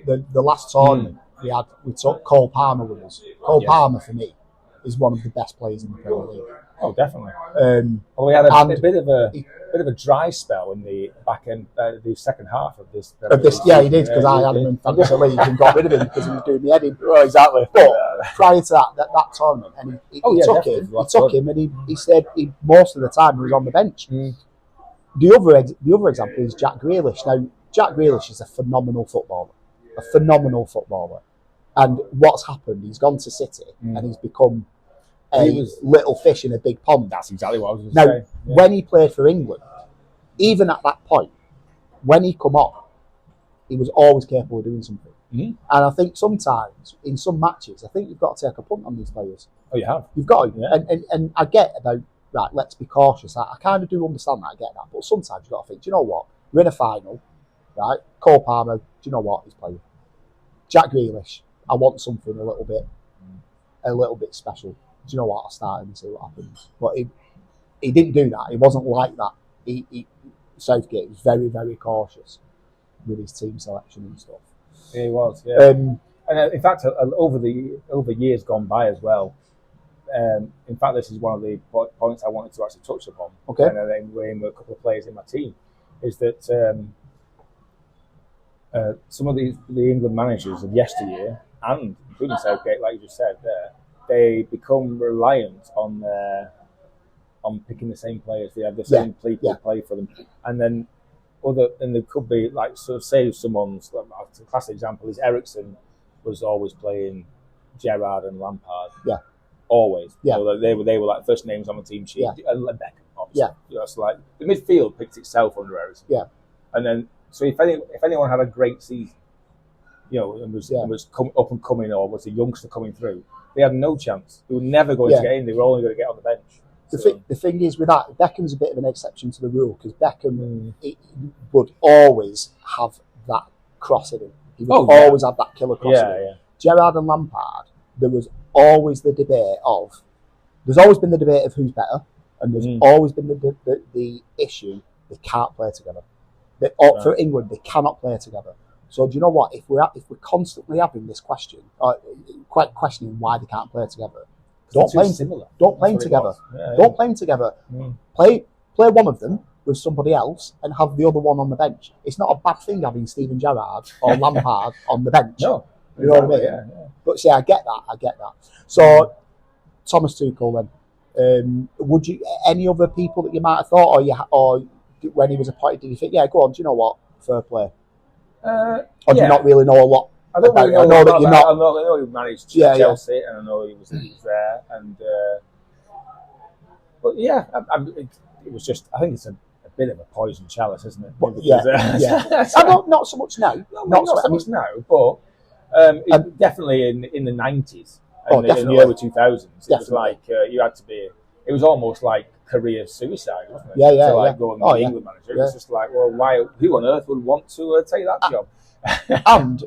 The last tournament we took Cole Palmer with us. Cole Palmer for me is one of the best players in the Premier League. Oh, definitely. We had a bit of a dry spell in the back end, the second half of this. He did, because I had him in fantasy league and got rid of him because he was doing me head in. Well, exactly. But prior to that tournament, and he took him, and he said most of the time he was on the bench. The other example is Jack Grealish. Now, Jack Grealish is a phenomenal footballer, and what's happened? He's gone to City and he's become little fish in a big pond. That's exactly what I was going to say. Now, when he played for England, even at that point, when he come on, he was always capable of doing something. And I think sometimes, in some matches, I think you've got to take a punt on these players. Oh, you have? You've got to. Yeah. And I get about, let's be cautious. I kind of do understand that, I get that. But sometimes you've got to think, do you know what? We're in a final, right? Cole Palmer, do you know what? He's playing. Jack Grealish, I want something a little bit special. Do you know what? I'll start him and see what happens. But he didn't do that. He wasn't like that. Southgate was very, very cautious with his team selection and stuff. Yeah, he was. Yeah, and in fact, over years gone by as well. In fact, this is one of the points I wanted to actually touch upon. Okay. And then with a couple of players in my team, is that some of the England managers of yesteryear, and including Southgate, like you just said there, they become reliant on picking the same players. They have the same people play for them, and then there could be like sort of say someone's a classic example is Ericsson was always playing Gerrard and Lampard. Yeah. Always. Yeah. So they were like first names on the team sheet. Yeah. And Beckham, obviously. Yeah. You know, so like the midfield picked itself under Ericsson. Yeah. And then so if anyone had a great season, you know, and was up and coming or was a youngster coming through, they had no chance. They were never going to get in. They were only going to get on the bench. The thing is with that, Beckham's a bit of an exception to the rule because Beckham would always have that cross in him. He would always have that killer cross in him. Yeah. Gerrard and Lampard, there was always the debate of, there's always been the debate of who's better, and there's always been the issue they can't play together. For England, they cannot play together. So do you know what? If we're constantly having this question, quite questioning why they can't play together, don't play them together. Don't play them together. Play one of them with somebody else and have the other one on the bench. It's not a bad thing having Steven Gerrard or Lampard on the bench. No, you know what I mean? Yeah. But see, I get that. So Thomas Tuchel, then, would you any other people that you might have thought, or when he was appointed, did you think, go on? Do you know what? Fair play. Or do you not really know a lot? I don't really know that you're not. I know he managed Chelsea, and I know he was there, and but it was just. I think it's a bit of a poison chalice, isn't it? But, not so much now. Not so much now, but definitely in the 90s and in the early 2000s, it was like you had to be. It was almost like career suicide, wasn't it? To go and be the England manager. It was just like, well, who on earth would want to take that job? And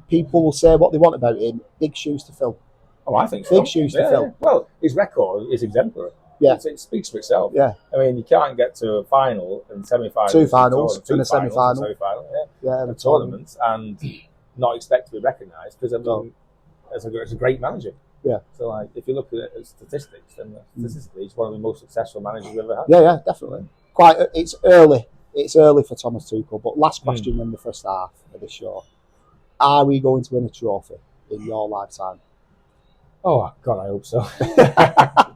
people will say what they want about him. Big shoes to fill. Oh, I think so. Big shoes to fill. Well, his record is exemplary. Yeah. It speaks for itself. Yeah. I mean, you can't get to a final and semi-final. Two finals and a semi-final. The tournaments and not expect to be recognised because it's a great manager. Yeah. So, like, if you look at statistics, then statistically, he's one of the most successful managers we've ever had. Yeah, definitely. It's early. It's early for Thomas Tuchel. But last question in the first half of the show: are we going to win a trophy in your lifetime? Oh God, I hope so.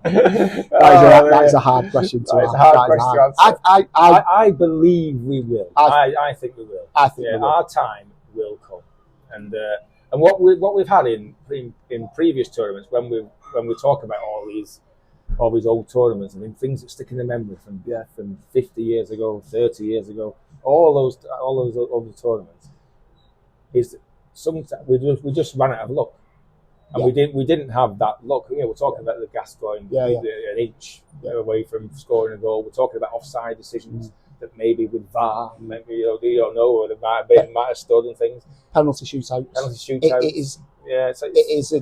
That is a hard question to answer. It's a hard question to answer. I believe we will. I think we will. I think we will. Our time will come, and what we've had in previous tournaments when we talk about all these old tournaments, I mean things that stick in the memory from 50 years ago, 30 years ago, all those other tournaments is sometimes we just ran out of luck. And we didn't have that luck. We're talking about the Gascoigne an inch away from scoring a goal. We're talking about offside decisions that maybe with VAR, maybe you don't know, or they might have stood and things. Penalty shootouts. It is. Yeah, it is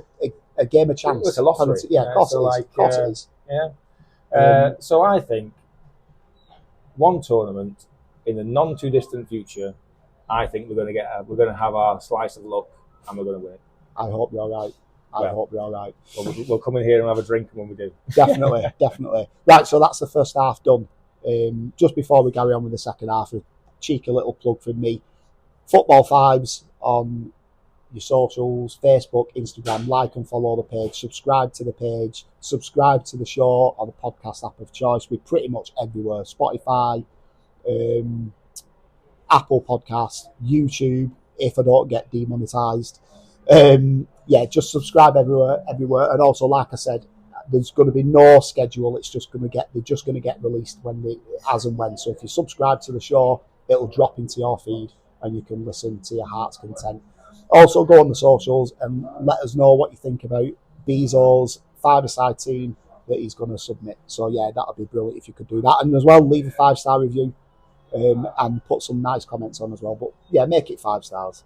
a game of chance. It's a lottery. Of course it is. So I think one tournament in the non too distant future, I think we're going to have our slice of luck and we're going to win it. I hope you're right. I hope you're all right. We'll come in here and have a drink when we do. Definitely. Right, so that's the first half done. Just before we carry on with the second half, a cheeky little plug from me. Football Vibes on your socials, Facebook, Instagram. Like and follow the page. Subscribe to the page. Subscribe to the show on the podcast app of choice. We're pretty much everywhere. Spotify, Apple Podcasts, YouTube, if I don't get demonetized. Just subscribe everywhere, and also, like I said, there's going to be no schedule. They're just going to get released as and when. So if you subscribe to the show, it'll drop into your feed, and you can listen to your heart's content. Also, go on the socials and let us know what you think about Beezle's 5-a-side team that he's going to submit. So that'll be brilliant if you could do that, and as well leave a 5-star review and put some nice comments on as well. But make it 5 stars.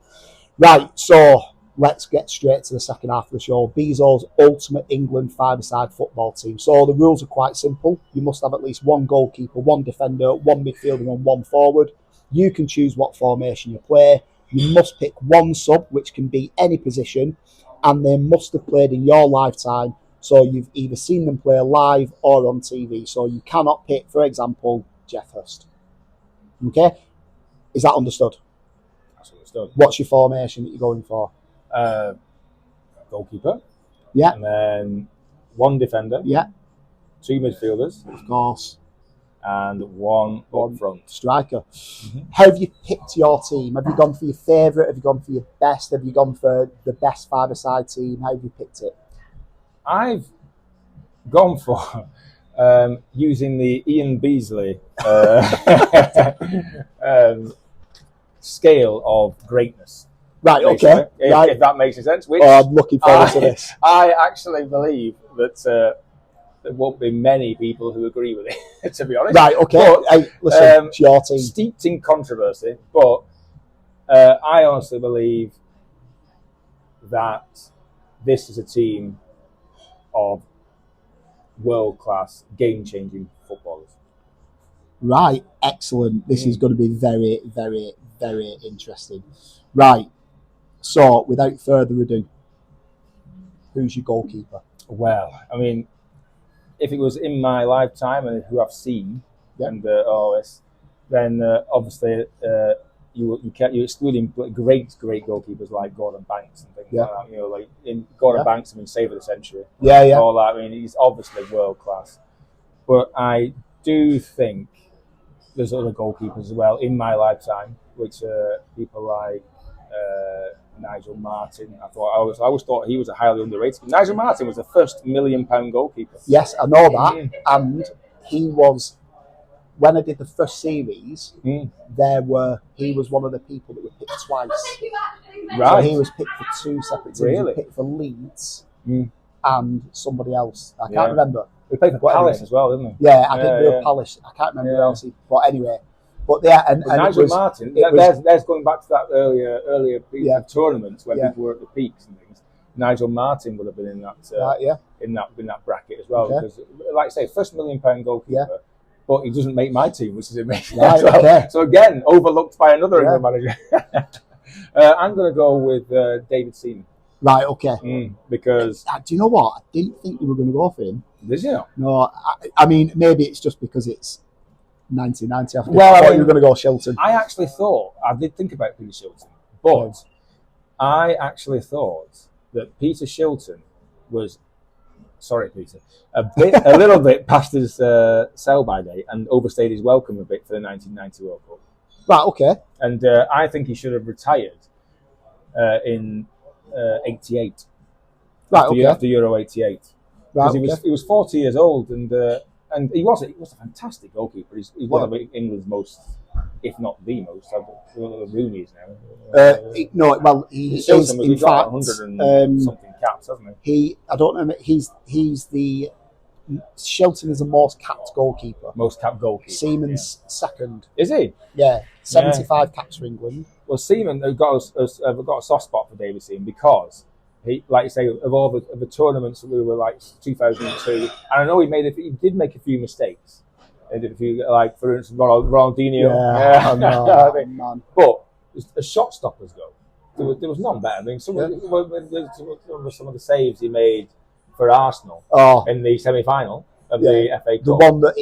Right, so let's get straight to the second half of the show. Beezle's ultimate England five-a-side football team. So the rules are quite simple. You must have at least one goalkeeper, one defender, one midfielder and one forward. You can choose what formation you play. You must pick one sub, which can be any position, and they must have played in your lifetime. So you've either seen them play live or on TV. So you cannot pick, for example, Jeff Hurst. Okay? Is that understood? That's understood. What's your formation that you're going for? Goalkeeper. Yeah. And then one defender. Yeah. Two midfielders. Of course. And one up front. Striker. Mm-hmm. How have you picked your team? Have you gone for your favourite? Have you gone for your best? Have you gone for the best five-a-side team? How have you picked it? I've gone for using the Iain Beesley scale of greatness. Right, okay. If that makes sense. Which I'm looking forward to this. I actually believe that there won't be many people who agree with it, to be honest. Right, okay. But, hey, listen, it's your team. Steeped in controversy, but I honestly believe that this is a team of world-class, game-changing footballers. Right, excellent. This is going to be very, very, very interesting. Right, so without further ado, who's your goalkeeper? Well, I mean, if it was in my lifetime and who I've seen, and all this, then obviously you're excluding great goalkeepers like Gordon Banks and things like that. You know, like in Gordon Banks, I mean, save of the century. All that. I mean, he's obviously world class. But I do think there's other goalkeepers as well in my lifetime, which are people like Nigel Martin. I always thought he was a highly underrated. Nigel Martin was the first £1 million goalkeeper. Yes, I know that, and he was. When I did the first series, he was one of the people that were picked twice. Right. So he was picked for two separate teams. Really? He was picked for Leeds and somebody else. I can't remember. He played for Palace as well, didn't he? Yeah, I did real Palace. I can't remember who else he. But anyway, and Nigel Martin. There's going back to that earlier tournaments when people were at the peaks and things. Nigel Martin would have been in that in that bracket as well because, like I say, first £1 million goalkeeper. Yeah. But he doesn't make my team, which is amazing. Right, okay. So again, overlooked by another England manager. I'm going to go with David Seaman. Right, okay. Because do you know what? I didn't think you were going to go for him. Did you? No, I mean maybe it's just because it's 1990. I thought you were going to go Shilton. I did think about Peter Shilton, but I actually thought that Peter Shilton was. Sorry, Peter. A little bit past his sell-by date and overstayed his welcome a bit for the 1990 World Cup. Right, okay. And I think he should have retired in 88. Right, After Euro 88. Right, because he was 40 years old and he was a fantastic goalkeeper. He's one of England's most, if not the most, Rooney's now. He is in fact 100 and something caps, hasn't he? I don't know. He's the Shilton is the most capped goalkeeper. Most capped goalkeeper. Seaman's second. Is he? Yeah, 75 caps for England. Well, Seaman got a soft spot for David Seaman because he, like you say, of all the tournaments that we were like 2002, and I know he did make a few mistakes. He did a few, like for instance, Ronaldinho. Man. But as shot stoppers go, there was none better. I mean, some of the saves he made for Arsenal in the semi-final of the FA Cup. The one that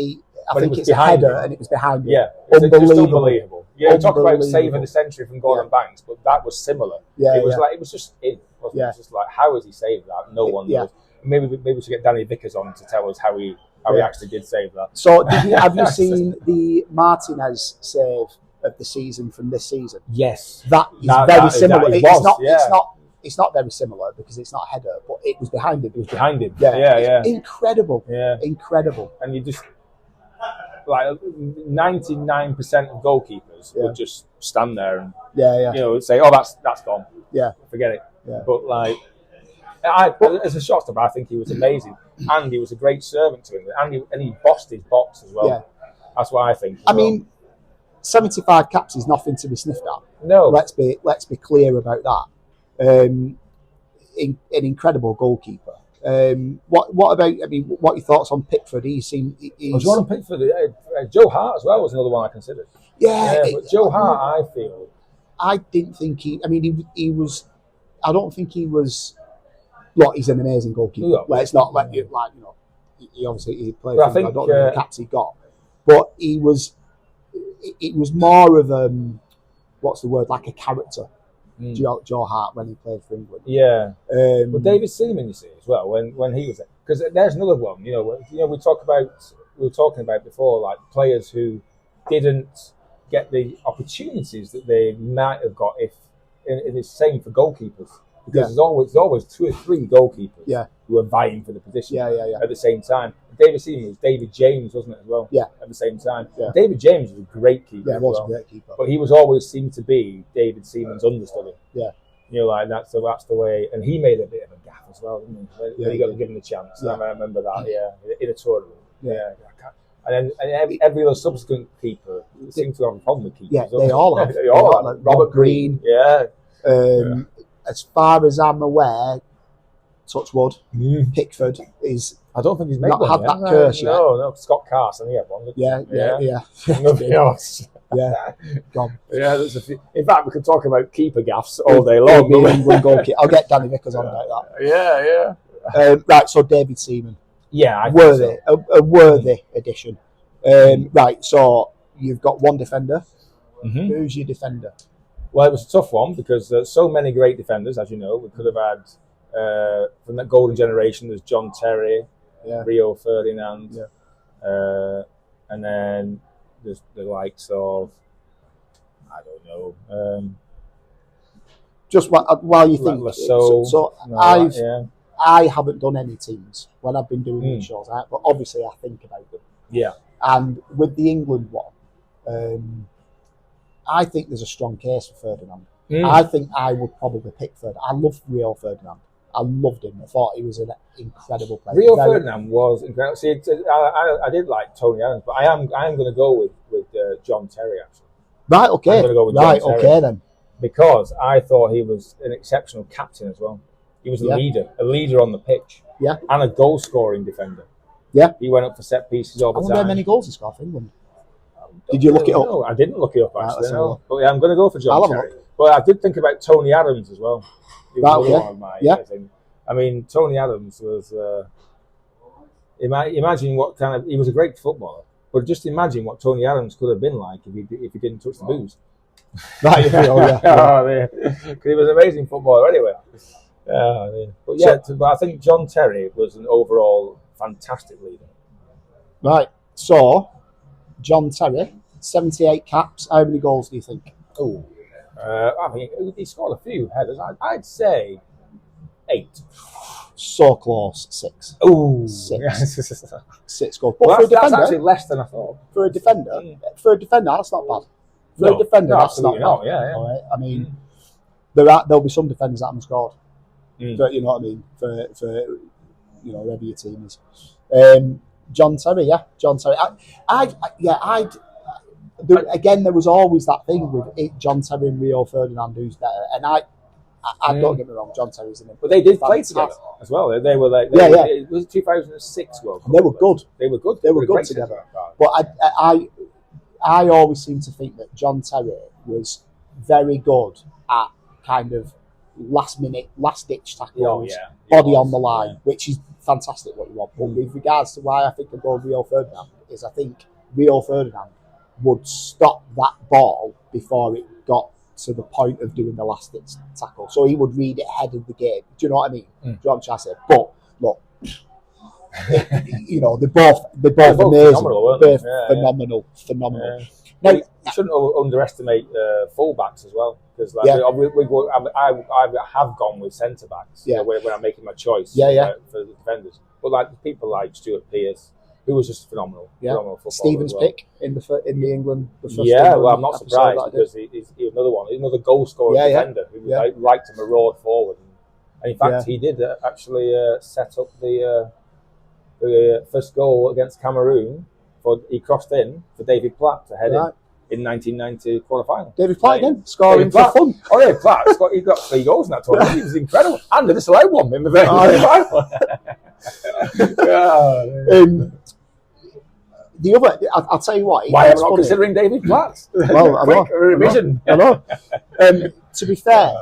I think it's a header and it was behind him. Yeah, unbelievable. Yeah, we talk about saving the century from Gordon Banks, but that was similar. It was just it was just like, how has he saved that? No one knows. Maybe we should get Danny Vickers on to tell us how he actually did save that. So, have you seen the Martinez save of the season from this season? Yes, that is very similar. It's not very similar because it's not a header, but it was behind him. Yeah. Incredible. Yeah. Incredible. And you just like 99% of goalkeepers would just stand there and say, "Oh, that's gone. Yeah, forget it." Yeah. But like, as a shot stopper, I think he was amazing, and he was a great servant to England, and he bossed his box as well. Yeah. That's what I think. I mean, 75 caps is nothing to be sniffed at. No, let's be clear about that. an incredible goalkeeper. What about? I mean, what are your thoughts on Pickford? Jordan Pickford, Joe Hart as well was another one I considered. But Joe Hart, I feel. I didn't think he. I mean, he was. I don't think he was. Look, he's an amazing goalkeeper. Yeah. Let's not let you he obviously he played. I don't know the caps he got, but he was. It was more of what's the word, like a character. Joe Hart when he played for England. Yeah. But David Seaman, you see, as well, when he was there. Because there's another one, we were talking about before, like players who didn't get the opportunities that they might have got if it's the same for goalkeepers. Because there's always 2 or 3 goalkeepers who are vying for the position at the same time. David Seaman was David James, wasn't it, as well? Yeah. At the same time. Yeah. David James was a great keeper. Yeah, he was a great keeper. But he was always seemed to be David Seaman's understudy. Yeah. Like that's the way. And he made a bit of a gaffe as well, didn't he? When he got given the chance. Yeah. I remember that, in a tournament. Yeah. And then every other subsequent keeper seemed to have a problem with keepers. Yeah, they all have. Like Robert Green. Yeah. As far as I'm aware, touch wood, Pickford is. I don't think he's made not one had yet. that curse yet. No, Scott Carson, he had one. Yeah. Nothing else. Yeah, gone. Yeah, there's a few. In fact, we could talk about keeper gaffes all day long. I'll get Danny Vickers on about that. Yeah. Right, so David Seaman. Yeah, I worthy, think so. a worthy addition. Right, so you've got one defender. Mm-hmm. Who's your defender? Well, it was a tough one because there's so many great defenders, as you know. We could have had from that golden generation. There's John Terry, Rio Ferdinand, and then there's the likes of I don't know. Just while you think, I haven't done any teams when I've been doing these shows, right? But obviously I think about them. Yeah. And with the England one, I think there's a strong case for Ferdinand. I think I would probably pick Ferdinand. I love Rio Ferdinand. I loved him. I thought he was an incredible player. Rio Ferdinand was incredible. See, I did like Tony Adams, but I am going to go with John Terry actually. Right. Okay. I'm going to go with John Terry okay then. Because I thought he was an exceptional captain as well. He was a leader on the pitch. Yeah. And a goal-scoring defender. Yeah. He went up for set pieces all the time. I wonder how many goals he scored for England. Did you look it up? No, I didn't look it up actually. No. But I'm going to go for John Terry. But I did think about Tony Adams as well. He was one of my thing. I mean, Tony Adams was. Imagine what kind of he was a great footballer, but just imagine what Tony Adams could have been like if he didn't touch the booze. Right, Because he was an amazing footballer anyway. But I think John Terry was an overall fantastic leader. Right, so John Terry, 78 caps. How many goals do you think? I mean, he scored a few headers. I'd say 8. So close, 6. Oh, 6. 6 goals. But that's actually less than I thought. For a defender, that's not bad. For a defender, that's not bad. Yeah. Right? I mean, there'll be some defenders that haven't scored. But you know what I mean? For whoever your team is. John Terry. Again, there was always that thing with John Terry and Rio Ferdinand, who's better. And I don't get me wrong, John Terry's in it. But they did play together as well. They were like, it was 2006 World Cup. They were good. They were good together. But I always seem to think that John Terry was very good at kind of last ditch tackles, body on the line, which is fantastic what you want. But with regards to why I think I go Rio Ferdinand is I think Rio Ferdinand would stop that ball before it got to the point of doing the last ditch tackle. So he would read it ahead of the game. Do you know what I mean? Do you know what I'm trying to say? But look, they're both amazing. Phenomenal. Yeah. Now, you shouldn't underestimate fullbacks as well, because I have gone with centre backs when I'm making my choice for the defenders. But like people like Stuart Pearce, who was just phenomenal footballer. Stevens pick in the England. The first well, I'm not surprised because he's another goal scorer defender who liked to maraud forward. And in fact, he did actually set up the first goal against Cameroon. He crossed in for David Platt to head in. in 1990 quarter-final. David Platt again, scoring for fun. Oh yeah, Platt. He got 3 goals in that tournament. He was incredible. And they disallowed one in the very final. The other, I'll tell you what. Why am I not considering David Platt? Well, I know. Revision. I know. To be fair,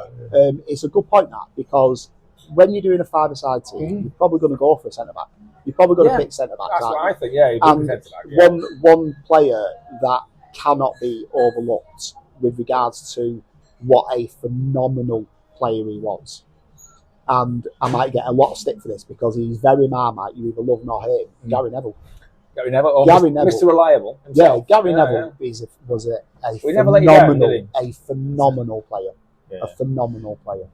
it's a good point that, because when you're doing a 5-a-side team, you're probably going to go for a centre back. You're probably going to pick centre back. That's what I think. Yeah, and one player that cannot be overlooked with regards to what a phenomenal player he was. And I might get a lot of stick for this because he's very Marmite. You either love him or hate him. Gary Neville. Gary Neville, Mr. Reliable himself. Yeah, Gary Neville was a phenomenal player. Yeah. A phenomenal player.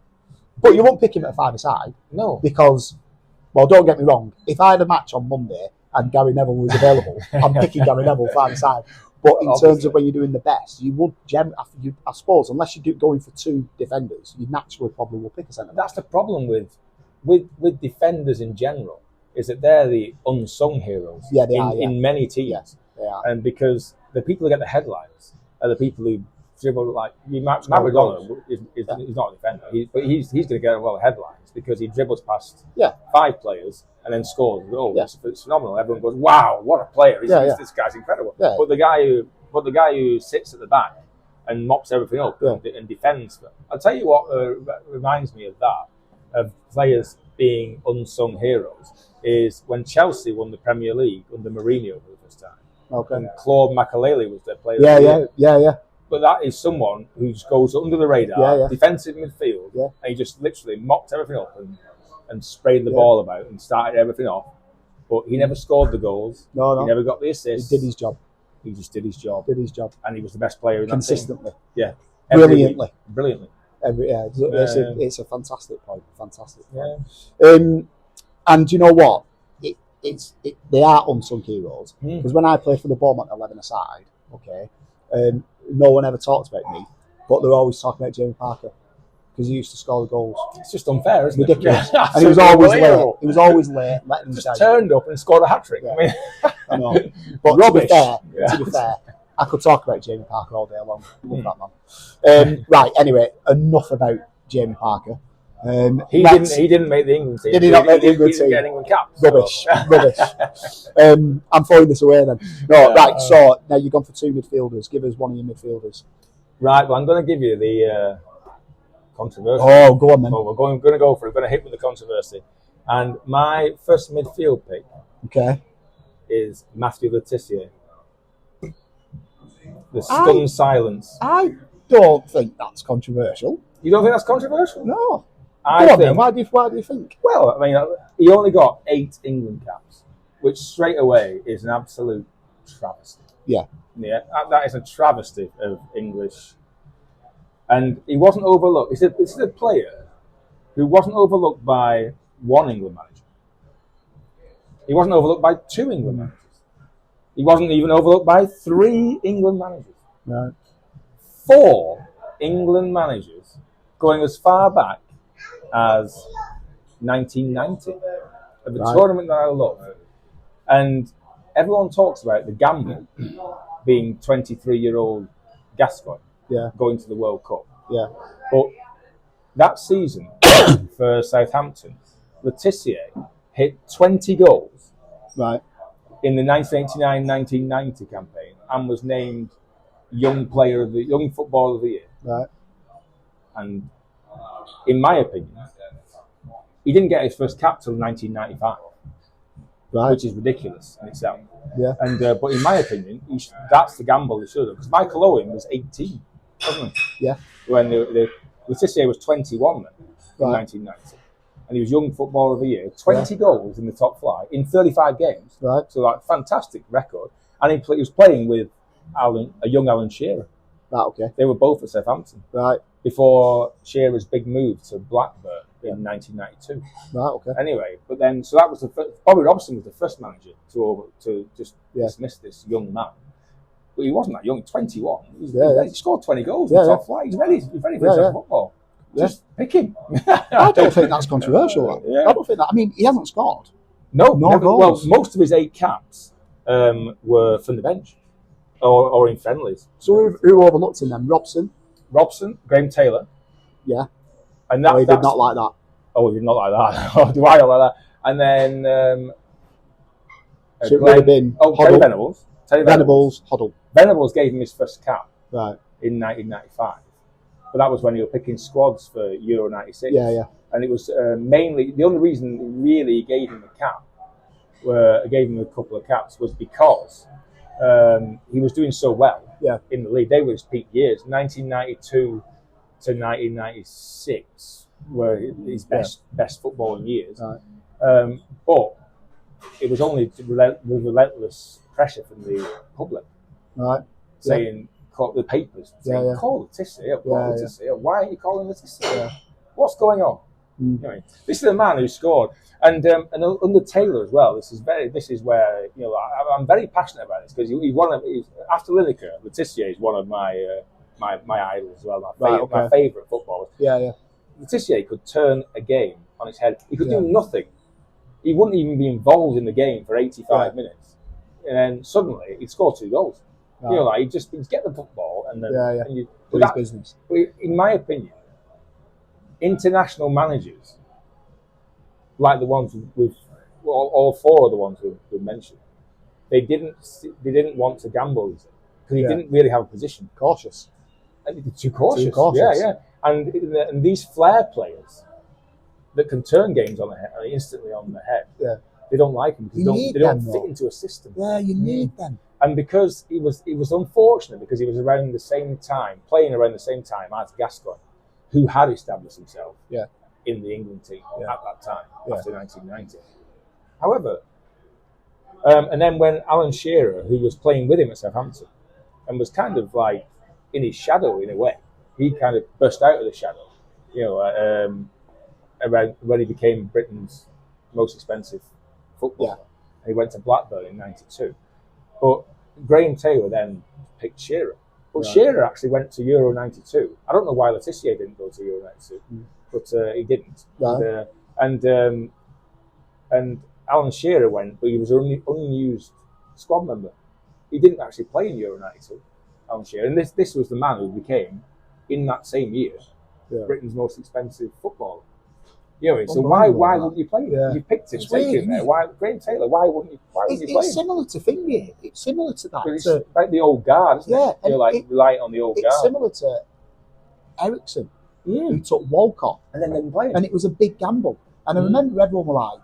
But you won't pick him at a 5-a-side. No. Because, well, don't get me wrong, if I had a match on Monday and Gary Neville was available, I'm picking Gary Neville 5-a-side. But in terms of when you're doing the best, you would, I suppose, unless you're going for 2 defenders, you naturally probably will pick a centre. That's the problem with defenders in general, is that they're the unsung heroes in many teams. Yes, they are. And because the people who get the headlines are the people who dribble, like Maradona is not a defender, but he's going to get a lot of headlines because he dribbles past 5 players and then scores a goal. It's phenomenal. Everyone goes, "Wow, what a player! This guy's incredible." Yeah. But the guy who sits at the back and mops everything up and defends. I'll tell you what reminds me of that, of players being unsung heroes, is when Chelsea won the Premier League under Mourinho for the first time. Okay. And Claude Makelele was their player. Yeah. But that is someone who just goes under the radar, defensive midfield, and he just literally mopped everything up and sprayed the ball about and started everything off. But he never scored the goals. No. He never got the assists. He did his job. He just did his job. And he was the best player in that team. Consistently. Yeah. Brilliantly. It's a fantastic point. Fantastic point. Yeah. And you know what? They are unsung heroes. Because when I played for the Bournemouth 11-a-side, no one ever talked about me, but they're always talking about Jamie Parker because he used to score the goals. It's just unfair, isn't it? Ridiculous. And he was always late. He was always late, letting him down. Turned up and scored a hat-trick. Yeah. I know. But rubbish. To be fair, I could talk about Jamie Parker all day long. Love that man. Right, anyway, enough about Jamie Parker. He didn't make the England team. Did he not make the England team? He didn't get England cap. Rubbish. I'm throwing this away then. No, right, so now you've gone for 2 midfielders. Give us one of your midfielders. Right, well, I'm going to give you the controversy. Oh, go on then. We're going to go for it. We're going to hit with the controversy. And my first midfield pick is Matthew Le Tissier. The stunned silence. I don't think that's controversial. You don't think that's controversial? No. Why do you think? Well, I mean, he only got 8 England caps, which straight away is an absolute travesty. Yeah. Yeah, that is a travesty of English. And he wasn't overlooked. This is a player who wasn't overlooked by 1 England manager. He wasn't overlooked by 2 England managers. He wasn't even overlooked by 3 England managers. Right. 4 England managers, going as far back as 1990, at the tournament that I love. And everyone talks about the gamble being 23-year-old Gascoigne going to the World Cup. Yeah. But that season for Southampton, Le Tissier hit 20 goals in the 1989-1990 campaign and was named Young Footballer of the Year. Right. And in my opinion, he didn't get his first cap till 1995, which is ridiculous in itself. Yeah. And but in my opinion, that's the gamble he should have, because Michael Owen was 18, wasn't he? Yeah. When Le Tissier was 21 then, in 1990, and he was Young Footballer of the Year. 20 goals in the top flight in 35 games. Right. So fantastic record, and he was playing with a young Alan Shearer. Right. Okay. They were both at Southampton. Right. Before Shearer's big move to Blackburn in 1992. Right, okay. Anyway, but then, so that was Bobby Robson was the first manager to just dismiss this young man. But he wasn't that young, 21. He scored 20 goals in the top flight. He's ready for football. Yeah. Just pick him. I don't think that's controversial. I don't think that. I mean, he hasn't scored. No goals. Well, most of his 8 caps were from the bench. or in friendlies. So who overlooked him then? Robson, Graham Taylor. Yeah. And that, he did not like that. Oh, he did not like that. Do I not like that? And then so it would have been Terry Venables. Hoddle. Venables gave him his first cap right in 1995. But that was when he was picking squads for Euro 96. Yeah. And it was mainly, the only reason really he gave him a cap, gave him a couple of caps, was because he was doing so well in the league. They were his peak years. 1992 to 1996 were his best footballing years. Right. But it was only relentless pressure from the public. Right. Saying, call the papers, saying, call Letizia up, Letizia. Why are you calling Letizia? Yeah. What's going on? You know, this is a man who scored, and under Taylor as well. This is where I'm very passionate about this, because he's after Lineker, Letizia is one of my idols as well. My favourite footballers. Yeah. Letizia could turn a game on its head. He could do nothing. He wouldn't even be involved in the game for 85 minutes, and then suddenly he'd score 2 goals. Right. He'd get the football and then do his business. But in my opinion, international managers, like the ones all 4 of the ones we've mentioned, they didn't want to gamble because he didn't really have a position. Cautious. Too cautious. Yeah. And these flair players that can turn games on the head, instantly on the head. Yeah. They don't like them because they don't fit into a system. Yeah, you need them. And because he was unfortunate, because he was playing around the same time as Gascoigne, who had established himself in the England team at that time, after 1990. However, and then when Alan Shearer, who was playing with him at Southampton, and was kind of like in his shadow in a way, he kind of burst out of the shadow, around when he became Britain's most expensive footballer. And he went to Blackburn in 92. But Graham Taylor then picked Shearer. But Shearer actually went to Euro 92. I don't know why Letizia didn't go to Euro 92, but he didn't. Right. And Alan Shearer went, but he was an unused squad member. He didn't actually play in Euro 92, Alan Shearer. And this was the man who became, in that same year, Britain's most expensive footballer. So why wouldn't you play him? Yeah. You picked him, take him there. Why, Graham Taylor? Why wouldn't you play him? It's similar to Fingy. It's similar to that. It's like the old guard, isn't it? You're relying on the old guard. It's similar to Ericsson, who took Walcott, and then didn't play him. And it was a big gamble. And I remember everyone were like,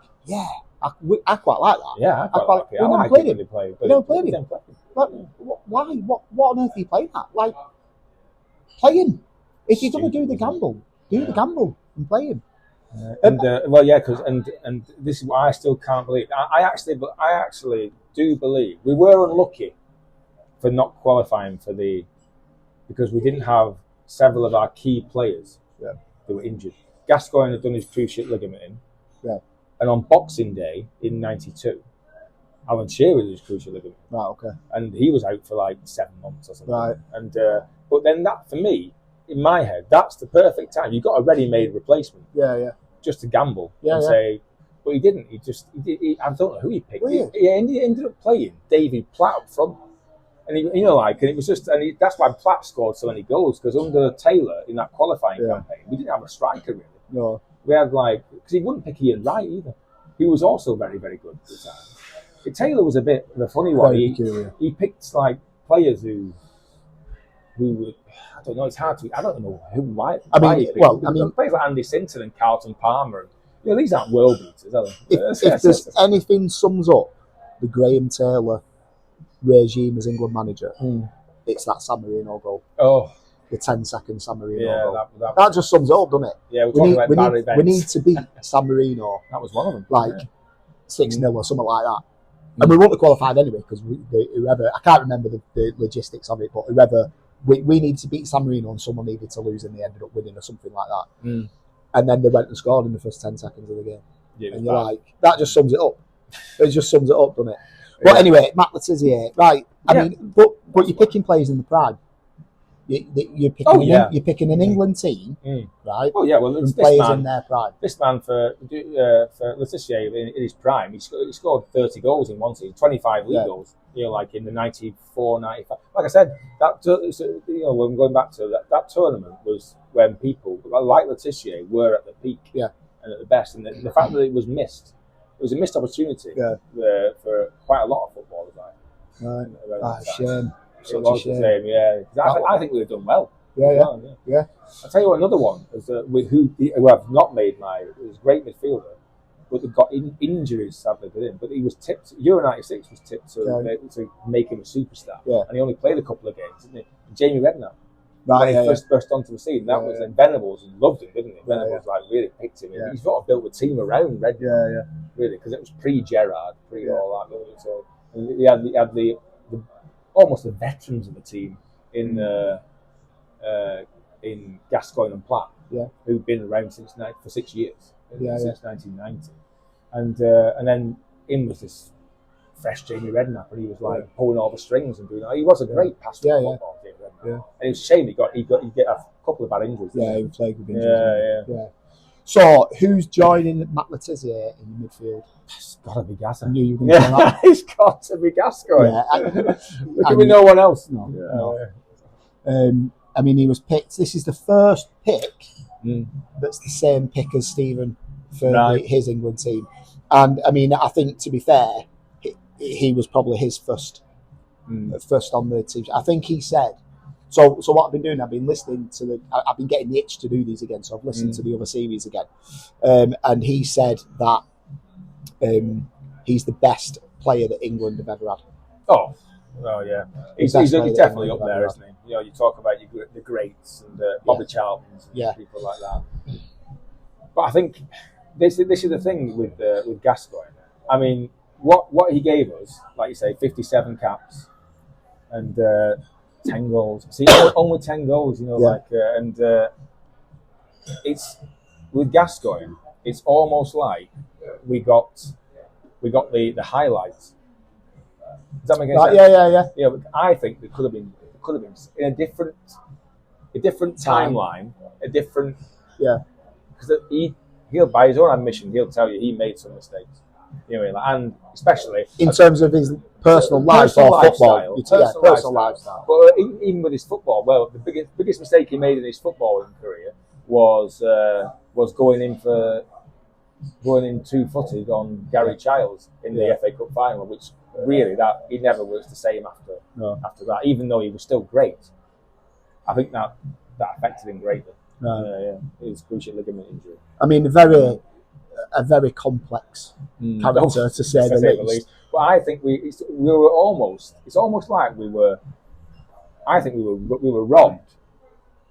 I quite like that. Yeah, I quite like it. I never played him. We never played him. Like, why? What on earth are you playing at? Like, play him. If you're going to do the gamble and play him. Because this is what I still can't believe. I actually do believe we were unlucky for not qualifying because we didn't have several of our key players that were injured. Gascoigne had done his cruciate ligament in, and on Boxing Day in '92, Alan Shearer did his cruciate ligament. Right, okay. And he was out for like 7 months or something. Right. And but then that, for me, in my head, that's the perfect time. You've got a ready-made replacement. Yeah. Just to gamble and say, but he didn't. I don't know who he picked. He ended up playing David Platt up front, and it was just, that's why Platt scored so many goals, because under Taylor in that qualifying campaign, we didn't have a striker really. No, we had because he wouldn't pick Ian Wright either, who was also very, very good at the time. But Taylor was a bit of a funny one. He picked like players who would. I don't know. It's hard to. I don't know who. Why? Players like Andy Sinton and Carlton Palmer. These aren't world beaters, are they? If there's anything sums up the Graham Taylor regime as England manager, it's that San Marino goal. Oh, the 10-second San Marino goal. That just sums it up, doesn't it? Yeah, we need to beat San Marino. That was one of them. 6-0 or something like that. And we wouldn't have qualified anyway, because whoever, I can't remember the logistics of it, but whoever. We needed to beat San Marino and someone needed to lose and they ended up winning or something like that. And then they went and scored in the first 10 seconds of the game. Yeah, and you're like, that just sums it up. It just sums it up, doesn't it? But anyway, Matt Letizia, right. I mean, but you're picking players in the prime. You're picking an England team, right? Oh yeah, well, this players man, in their prime. This man for Letizia in his prime, he scored 30 goals in one season, 25 league goals. Like in the 94, 95. Like I said, when going back to that tournament was when people like Letizia were at the peak, and at the best, and the fact that it was missed. It was a missed opportunity for quite a lot of footballers. Shame. Such a shame. Yeah. I think we've done well. Yeah. I'll tell you what, another one is who have not made was a great midfielder, but they got injuries sadly with him. But he was tipped. Euro '96 was tipped to make him a superstar, and he only played a couple of games, didn't he? Jamie Redknapp. When he first burst onto the scene, that was Venables loved him, didn't he? Venables really picked him. He's sort of built a team around Redknapp, really, because it was pre-Gerrard, all that. Really. So he had the almost the veterans of the team in Gascoigne and Platt, who've been around for 6 years, since 1990, and then in was this fresh Jamie Redknapp, and he was pulling all the strings and doing. He was a great passer of football, Jamie Redknapp. And it was a shame he get a couple of bad injuries. He was plagued with injuries. Yeah. So who's joining Matt Letizia in the midfield? It's got to be Gascoigne. I knew you were going to say that. It's got to be Gascoigne. There could be no one else. No. I mean, he was picked. This is the first pick that's the same pick as Stephen for his England team. And I mean, I think to be fair, he was probably his first on the team. I think he said. So what I've been doing, I've been listening to I've been getting the itch to do these again. So I've listened to the other series again, and he said that he's the best player that England have ever had. Oh yeah, he's definitely up there, isn't he? You talk about the greats and Bobby Charltons and people like that. But I think this is the thing with Gascoigne. I mean, what he gave us, like you say, 57 caps and 10 goals. See, only 10 goals, and it's with Gascoigne. It's almost like we got the highlights. Does that make any sense? Yeah. But I think it could have been in a different timeline, a different because he'll by his own admission he'll tell you he made some mistakes. And especially in terms of his personal life or football, personal lifestyle. But even with his football, the biggest mistake he made in his footballing career was going in 2-footed on Gary Childs in the FA Cup final, which really that he never was the same after that. Even though he was still great, I think that affected him greatly. It was cruciate ligament injury. I mean, a very complex character to say the least. But I think we were almost. It's almost like we were. I think we were robbed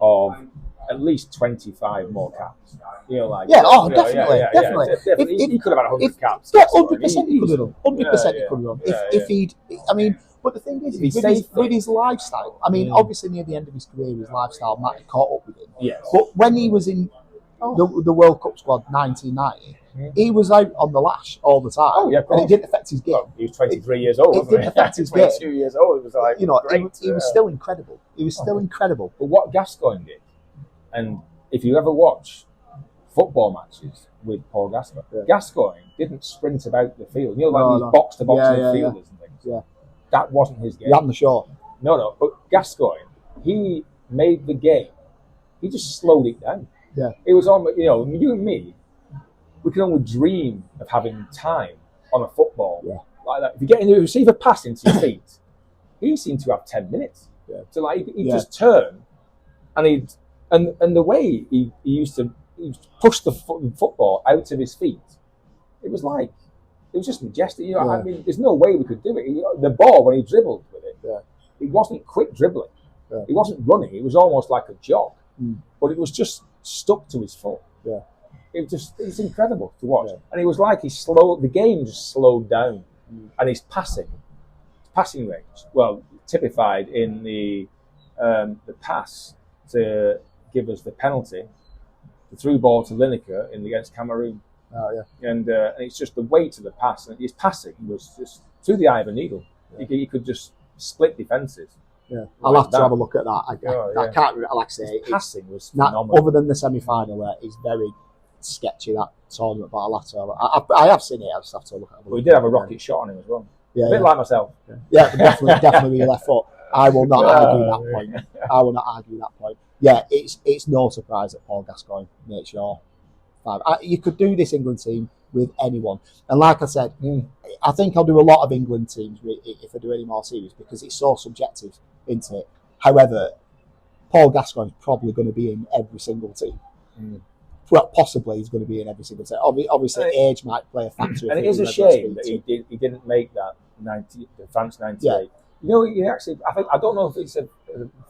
of at least 25 more caps. Definitely. He could have had 100 caps. 100% he could have done. 100% he could have done. If he'd, I mean, but the thing is, with his lifestyle. I mean, obviously near the end of his career, his lifestyle might have caught up with him. Yes. But when he was in the World Cup squad 1990. He was out on the lash all the time. Oh, yeah, and it didn't affect his game. Well, he was 23 years old. It didn't affect his game. 22 years old. It was like he was still incredible. He was still incredible. But what Gascoigne did, and if you ever watch football matches with Paul Gascoigne, Gascoigne didn't sprint about the field. These box-to-box midfielders and things. Yeah. That wasn't his game. Ran the show. No. But Gascoigne, he made the game. He just slowed it down. Yeah. It was almost, you and me, we can only dream of having time on a football like that. If you receive a pass into your feet, he seemed to have 10 minutes. Yeah. So he'd just turn, and the way he used to push the football out of his feet, it was just majestic. I mean, there's no way we could do it. The ball when he dribbled with it, it wasn't quick dribbling. Yeah. He wasn't running. It was almost like a jog, but it was just stuck to his foot. Yeah. It's incredible to watch. Yeah. And it was like the game just slowed down. And his passing range, typified in the pass to give us the penalty, the through ball to Lineker against Cameroon. Oh, yeah. And it's just the weight of the pass. And his passing was just through the eye of a needle. Yeah. He could just split defences. Yeah, I'll have to have a look at that. I can't remember, like I say, passing was phenomenal. Other than the semi-final, it's very sketchy, that tournament, but I'll have to. I have seen it. I just have to look at it. We did have a rocket shot on him as well. Yeah, a bit like myself. Yeah, definitely with your left foot. I will not argue that point. I will not argue that point. Yeah, it's no surprise that Paul Gascoigne makes your 5. You could do this England team with anyone, and like I said, I think I'll do a lot of England teams if I do any more series because it's so subjective, isn't it? However, Paul Gascoigne is probably going to be in every single team. Well, possibly he's going to be in every single team. Obviously, age might play a factor. And it is a shame that he didn't make that the France '98. Yeah. You know, he actually, I don't know if it's a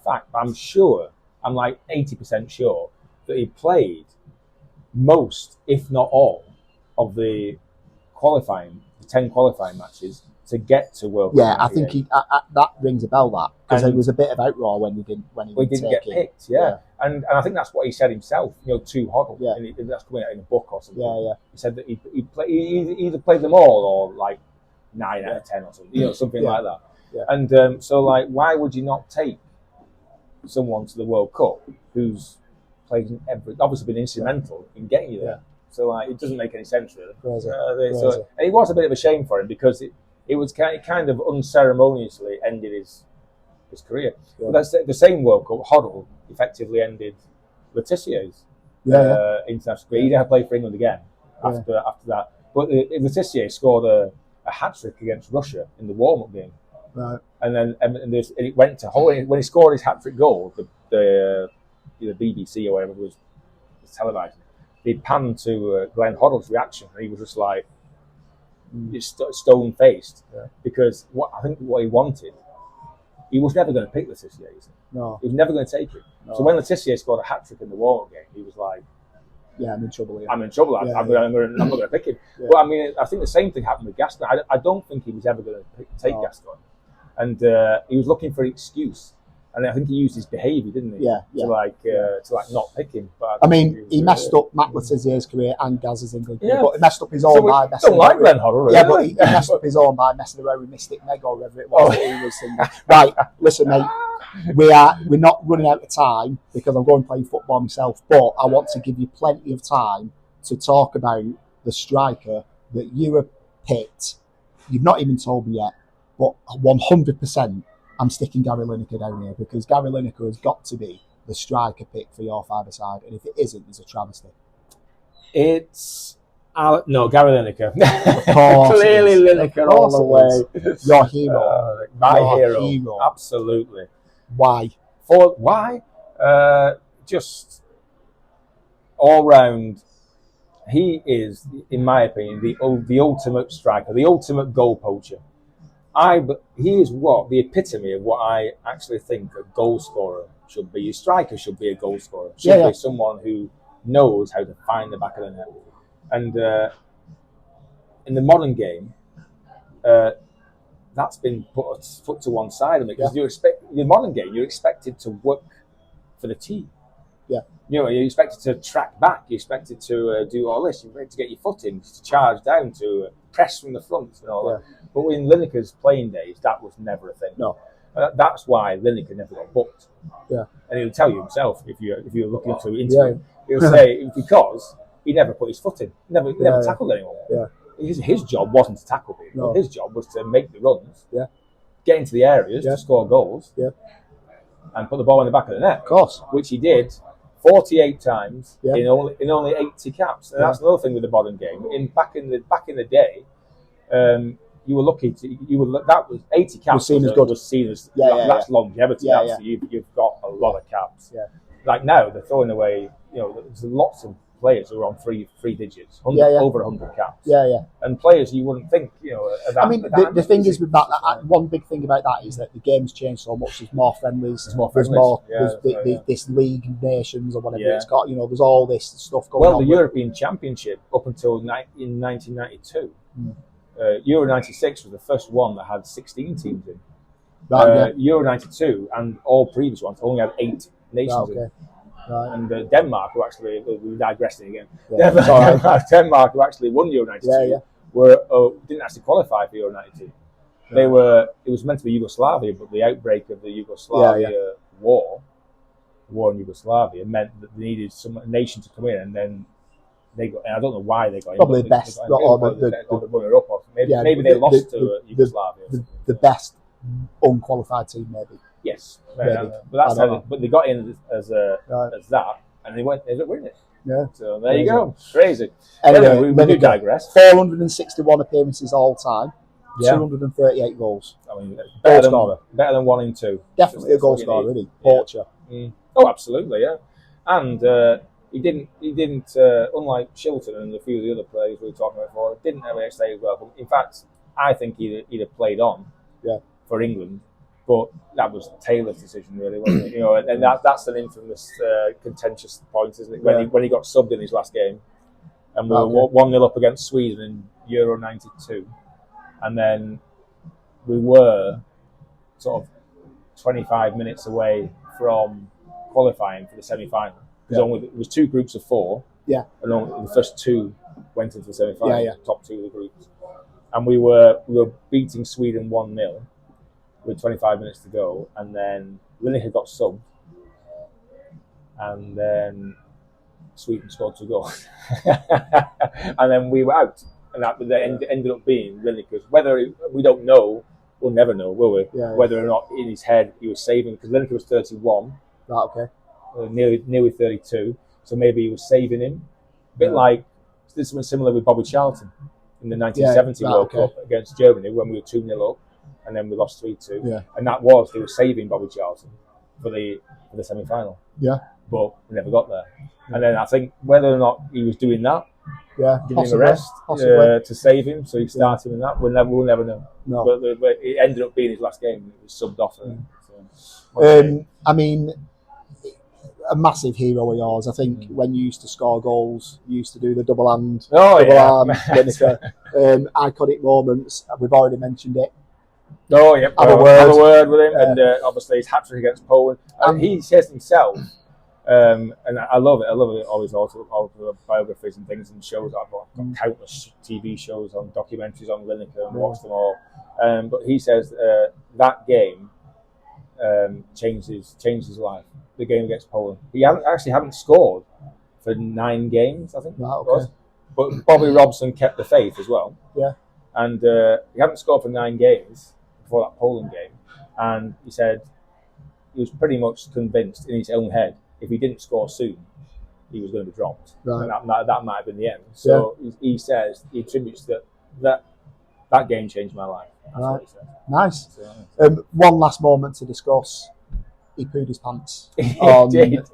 fact, but I'm like 80% sure that he played most, if not all, of the 10 qualifying matches to get to World Cup. Yeah, I think that rings a bell, that, because there was a bit of outroar when he didn't get picked. Yeah. And I think that's what he said himself. To Hoddle. Yeah, and that's coming out in a book or something. Yeah. He said that he either played them all or like 9 out of 10 or something. Something like that. Yeah. And so, like, why would you not take someone to the World Cup who's played in obviously been instrumental in getting you there? Yeah. So, like, it doesn't make any sense really. So, and it was a bit of a shame for him because it was kind of unceremoniously ended his career. Yeah. But that's the same World Cup. Hoddle effectively ended Letizier's international career. He never played for England again after that. But Letizier scored a hat-trick against Russia in the warm-up game. Right. And then it went to when he scored his hat-trick goal, the BBC or whatever was televised. He panned to Glenn Hoddle's reaction, and he was just like stone-faced because I think what he wanted, he was never going to pick Letizier. No, he was never going to take it. No. So when Letizier scored a hat-trick in the warm-up game, he was like, "Yeah, I'm in trouble here. I'm in trouble. I'm not going to pick him." Yeah. But I mean, I think the same thing happened with Gascoigne. I don't think he was ever going to take Gascoigne. And he was looking for an excuse, and I think he used his behaviour, didn't he? To not pick him. But I mean, he messed up Matt Letizier's career and Gaz's England career, but he messed up his own by messing don't like Glenn Hoddle, really. Yeah, but he messed up his own by messing around with Mystic Meg or whatever it was that he was thinking. Right, listen, mate, we're not running out of time because I'm going playing football myself, but I want to give you plenty of time to talk about the striker that you have picked. You've not even told me yet. But 100%, I'm sticking Gary Lineker down here because Gary Lineker has got to be the striker pick for your five-a-side, and if it isn't, it's a travesty. It's no Gary Lineker. Of course, clearly Lineker all the way. Your hero, my hero, absolutely. Why? Why? Just all round. He is, in my opinion, the ultimate striker, the ultimate goal poacher. He is the epitome of what I actually think a goal scorer should be. A striker should be a goal scorer. Should be someone who knows how to find the back of the net. And in the modern game, that's been put to one side of it because in the modern game you're expected to work for the team. Yeah. You're expected to track back. You're expected to do all this. You're ready to get your foot in, to charge down, to press from the front and all that. But in Lineker's playing days, that was never a thing. No. That's why Lineker never got booked. Yeah. And he'll tell you himself if you're looking into an interview. He'll say because he never put his foot in. He never tackled anyone. Yeah. His job wasn't to tackle people. No. His job was to make the runs. Yeah. Get into the areas to score goals. Yeah. And put the ball in the back of the net. Of course. Which he did 48 times in only 80 caps. And that's another thing with the modern game. Back in the day, you were lucky that was 80 caps was seen as good. That's longevity. Yeah. You've got a lot of caps. Yeah. Like now they're throwing away. There's lots of players who are on three digits, over 100 caps. Yeah. And players you wouldn't think. I mean, the thing is with that, one big thing about that is that the game's changed so much. There's more friendlies. There's this League of Nations or whatever it's got. There's all this stuff going on. Well, the European Championship up until in 1992. Euro 96 was the first one that had 16 teams in. Euro 92 and all previous ones only had 8 nations in. Right. And Denmark, who actually, we're digressing again, Denmark, who actually won Euro 92, didn't actually qualify for Euro 92. They were. It was meant to be Yugoslavia, but the outbreak of the Yugoslavia war in Yugoslavia, meant that they needed some nation to come in, and then they got. And I don't know why they got in. Probably the best. Maybe they lost to Yugoslavia. The best unqualified team, maybe. Yes, but that's how. But they got in as that, and they ended up winning it. Yeah. So there you go. Crazy. Anyway, we do digress. 461 appearances all time. 238 goals. I mean, better than 1 in 2. Definitely a goal scorer, really. Poacher. Oh, absolutely, yeah. And he didn't. Unlike Shilton and a few of the other players we were talking about before, didn't ever stay well. In fact, I think he'd have played on. For England, but that was Taylor's decision, really, wasn't it? And that's an infamous, contentious point, isn't it? When he got subbed in his last game, and we were 1-0 up against Sweden in Euro '92, and then we were sort of 25 minutes away from qualifying for the semi-final. Because it was 2 groups of 4, and only the first 2 went into the semi-final. Top 2 of the groups, and we were beating Sweden 1-0. With 25 minutes to go, and then Lineker got subbed, and then Sweden scored 2 goals, and then we were out, and that ended up being Lineker's. Whether we don't know, we'll never know, will we? Whether or not in his head he was saving, because Lineker was 31, nearly 32, so maybe he was saving him. A bit like this was similar with Bobby Charlton in the 1970 World Cup against Germany when we were 2-0 up. And then we lost 3-2, and that was they were saving Bobby Charlton for the semi-final. But we never got there. And then I think whether or not he was doing that, giving him a rest to save him, so he started in that. We'll never know. No. But it ended up being his last game. It was subbed off. I mean, a massive hero of yours. I think when you used to score goals, you used to do the double arm, Lineker, iconic moments. We've already mentioned it. Oh, yeah. Have a word with him, and obviously his hat-trick against Poland. He says himself, and I love it. I love it. Always autobiographies and things and shows. I've got countless TV shows on documentaries on Lineker and watched them all. But he says that game changed his life. The game against Poland. He hadn't scored for 9 games, I think. It was. But Bobby Robson kept the faith as well. And he hadn't scored for 9 games before that Poland game, and he said he was pretty much convinced in his own head if he didn't score soon, he was going to be dropped. And that might have been the end. So he says he attributes that game changed my life. That's what he said. Nice. So, one last moment to discuss. He pooed his pants. He did.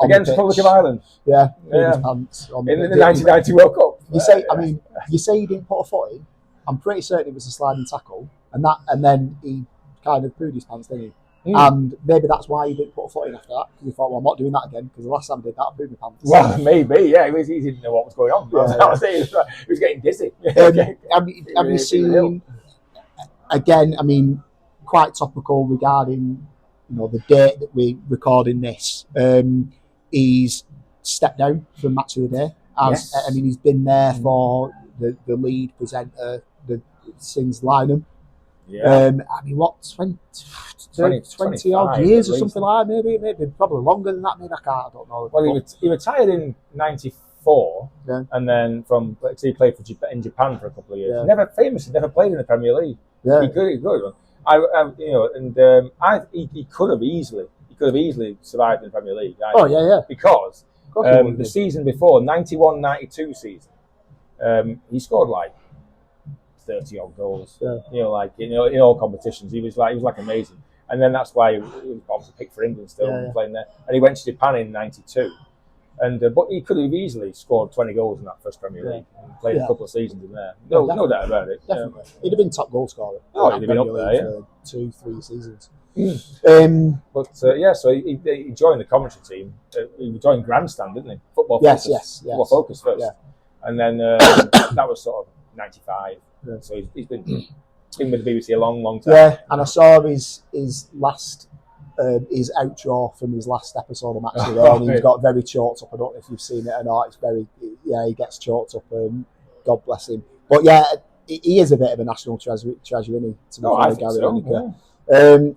Against Republic of Ireland. Pooed his pants in the 1990 World Cup. You say he didn't put a foot in. I'm pretty certain it was a sliding tackle, and then he kind of pooed his pants, didn't he? And maybe that's why he didn't put a foot in after that, because he thought, well, I'm not doing that again, because the last time I did that, I pooed my pants. Well, maybe, he didn't know what was going on. He was getting dizzy. Have you seen, again, I mean, quite topical regarding the date that we're recording this, he's stepped down from Match of the Day. I mean, he's been there for the lead presenter since Lynham. I mean, what, 20 odd years or something like that, maybe probably longer than that, maybe I don't know. Well, he retired in 94, and then he played in Japan for a couple of years. Never played in the Premier League. He could. He could have easily survived in the Premier League. Because the season before, 91-92 season, he scored like 30 odd goals. In all competitions, he was like amazing. And then that's why he was obviously picked for England still playing there. And he went to Japan in 92. And but he could have easily scored 20 goals in that first Premier League and played a couple of seasons in there. No doubt about it. Definitely. He'd have been top goal scorer. He'd have been up there, for 2-3 seasons. So he joined the commentary team. He joined Grandstand, didn't he? Football Focus. Football Focus first. And then that was sort of 95. So he's been with the BBC a long time. And I saw his last his outro from his last episode of Match of the Day, and he's got very choked up. I don't know if you've seen it or not. It's very, he gets choked up, and God bless him. But he is a bit of a national treasure, isn't he? To be fair, Gary Lineker. Yeah.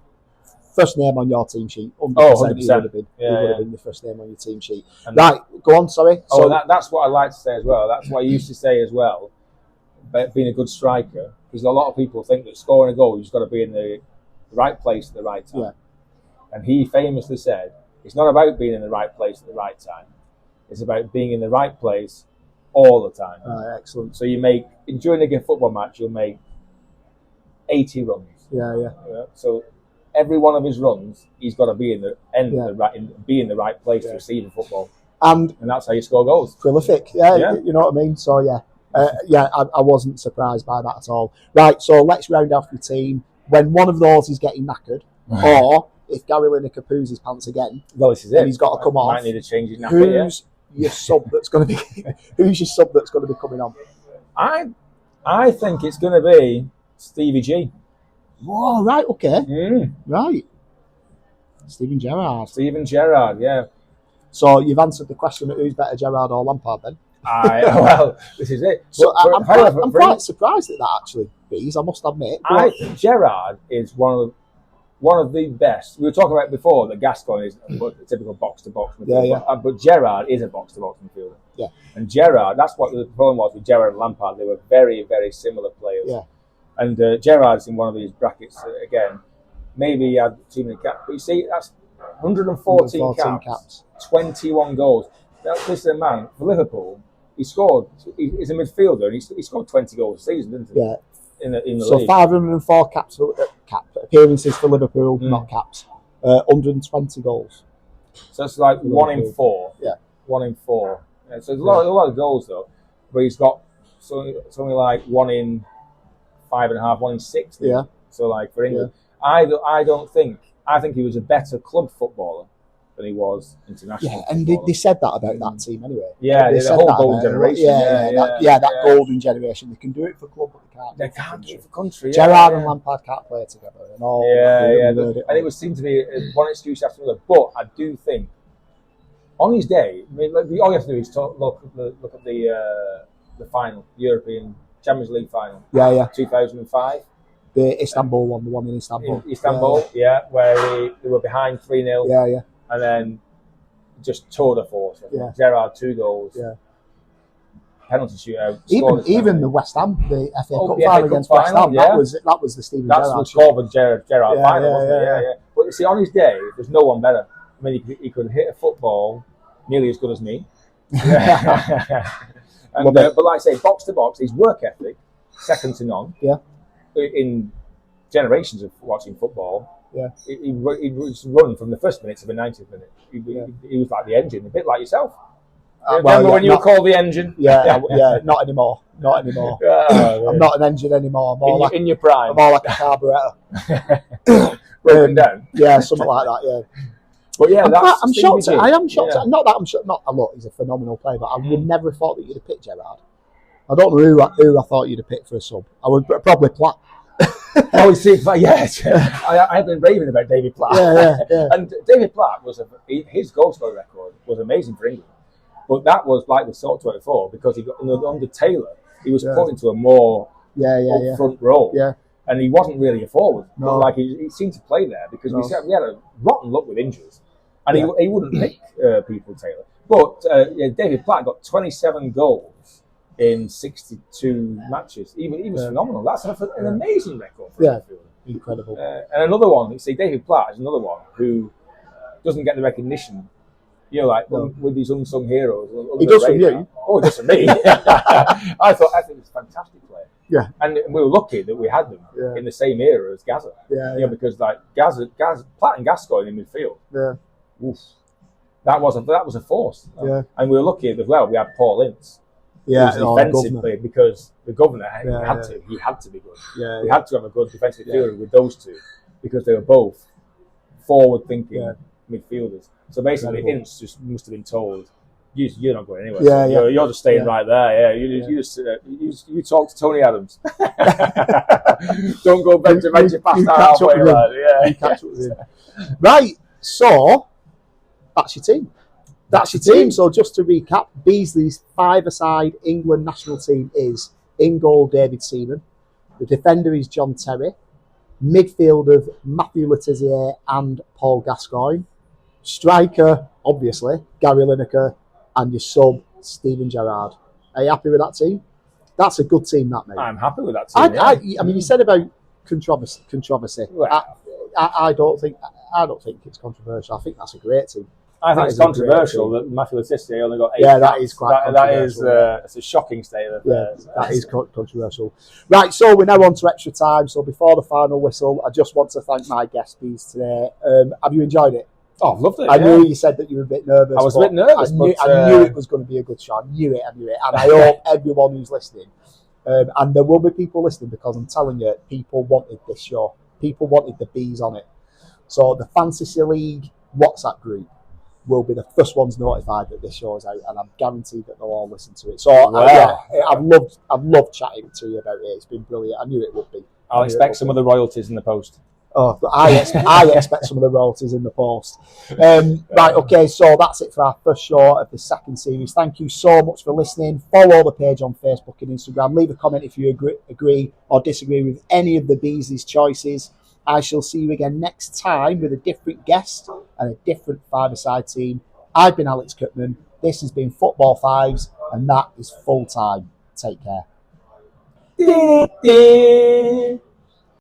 First name on your team sheet. 100%. He would have been. He would have been the first name on your team sheet. And right, go on. Sorry. So that's what I like to say as well. That's what I used to say as well. About being a good striker, because a lot of people think that scoring a goal, you've just got to be in the right place at the right time. Yeah. And he famously said, it's not about being in the right place at the right time. It's about being in the right place all the time. Excellent. So during a football match, you'll make 80 runs. Yeah. So every one of his runs, he's got to be in the end of be in the right place to receive the football. And that's how you score goals. Prolific. Yeah. You know what I mean? So I wasn't surprised by that at all. Right, so let's round off your team. When one of those is getting knackered, or if Gary Lineker poos his pants again, well, this is it. He's got to come off. Might need to change his nappy. Who's your sub that's going to be? Who's your sub that's going to be coming on? I think it's going to be Stevie G. Oh, right, okay, right. Steven Gerrard, yeah. So you've answered the question: who's better, Gerrard or Lampard? Then. Well, this is it. So I'm quite surprised at that, actually, Bees, I must admit. I think Gerrard is one of the best. We were talking about before that Gascoigne is a typical box-to-box midfielder. But Gerrard is a box-to-box midfielder. Yeah. And Gerrard, that's what the problem was with Gerrard and Lampard. They were very, very similar players. Yeah. And Gerrard's in one of these brackets again. Maybe he had too many caps. But you see, that's 114 caps, 21 goals. This is a man, for Liverpool, he's a midfielder, and he scored 20 goals a season, didn't he? Yeah. In the so league. 504 appearances for Liverpool, not caps. 120 goals. So it's like Liverpool. 1 in 4. Yeah. 1 in 4. Yeah, so there's a lot of goals though, but he's got something like 1 in 5.5, 1 in 6. Yeah. So like for England, I think he was a better club footballer than he was international. Yeah, and they said that about that team anyway. Yeah, the whole golden generation. That golden generation. They can do it for club, but they can't do it for country. Gerrard and Lampard can't play together. And all. And it would seem to be one excuse after another. But I do think on his day, I mean, all you have to do is look at the final, European Champions League final. 2005. The Istanbul one, the one in Istanbul. Where they were behind 3-0. Yeah. And then just tour de force. Yeah. Gerrard 2 goals. Yeah. Penalty shootout. Even the West Ham, the FA Cup final against West Ham. That was the Steven Gerrard. That's the Corbin Gerrard final, wasn't it? Yeah. But you see, on his day, there's no one better. I mean, he could hit a football nearly as good as me. But like I say, box to box, his work ethic, second to none. Yeah. In generations of watching football. Yeah, he was run from the first minute to the 90th minute. He was like the engine, a bit like yourself. Remember when you were called the engine? Yeah, not anymore. I'm not an engine anymore. In your prime. I'm more like a carburettor. Broken down. Yeah, something like that. Yeah. But yeah, I'm shocked. I am shocked. Yeah. Not that I'm shocked. Look, he's a phenomenal player, but I would never have thought that you'd have picked Gerrard. I don't know who I thought you'd have picked for a sub. I would probably Platt. I've been raving about David Platt. Yeah. And David Platt his goal scoring record was amazing for England. But that was like the sort of 24 because he got under Taylor. He was put into a more front role. Yeah. And he wasn't really a forward. No. But he seemed to play there because we had a rotten luck with injuries. And he wouldn't pick people Taylor. But David Platt got 27 goals in 62 matches. He was phenomenal. That's an amazing record for a midfielder. Incredible. And another one, you see, David Platt is another one who doesn't get the recognition, with these unsung heroes. He does from you. Oh, he does from me. I think he's a fantastic player. Yeah. And we were lucky that we had them in the same era as Gaza. Because like Platt and Gascoigne in midfield. Yeah. Oof, that was a force. Yeah. And we were lucky as well. We had Paul Ince. Yeah, defensive player because the governor he had to be good. Yeah, we had to have a good defensive fielder with those two because they were both forward-thinking midfielders. So basically, Ince just must have been told, "You're not going anywhere. You're just staying right there. Yeah, you talk to Tony Adams. Don't go back to venture past that halfway line. You catch up with him. Right. So that's your team. That's your team. So just to recap, Beasley's 5-a-side England national team is In goal, David Seaman. The defender is John Terry. Midfield of Matthew Letizia and Paul Gascoigne. Striker, obviously, Gary Lineker. And your sub, Stephen Gerrard. Are you happy with that team? That's a good team, that, mate. I'm happy with that team. I mean, you said about controversy. Well, I don't think it's controversial. I think that's a great team. I think it's controversial that Matthew Letizia only got 8 caps. That is quite controversial. It's a shocking state of affairs. Yeah, that is controversial. Right, so we're now on to extra time. So before the final whistle, I just want to thank my guest bees today. Have you enjoyed it? Oh, I've loved it. I knew you said that you were a bit nervous. I was a bit nervous. I knew it was going to be a good show. I knew it. And I hope everyone who's listening, and there will be people listening, because I'm telling you, people wanted this show. People wanted the bees on it. So the Fantasy League WhatsApp group will be the first ones notified that this show is out, and I'm guaranteed that they'll all listen to it. So I've loved chatting to you about it. It's been brilliant. I knew it would be. I'll expect some of the royalties in the post. Oh, I expect some of the royalties in the post. Right, okay, so that's it for our first show of the second series. Thank you so much for listening. Follow the page on Facebook and Instagram. Leave a comment if you agree or disagree with any of the Beasley's choices. I shall see you again next time with a different guest and a different five-a-side team. I've been Alex Cookman. This has been Football Fives, and that is full time. Take care.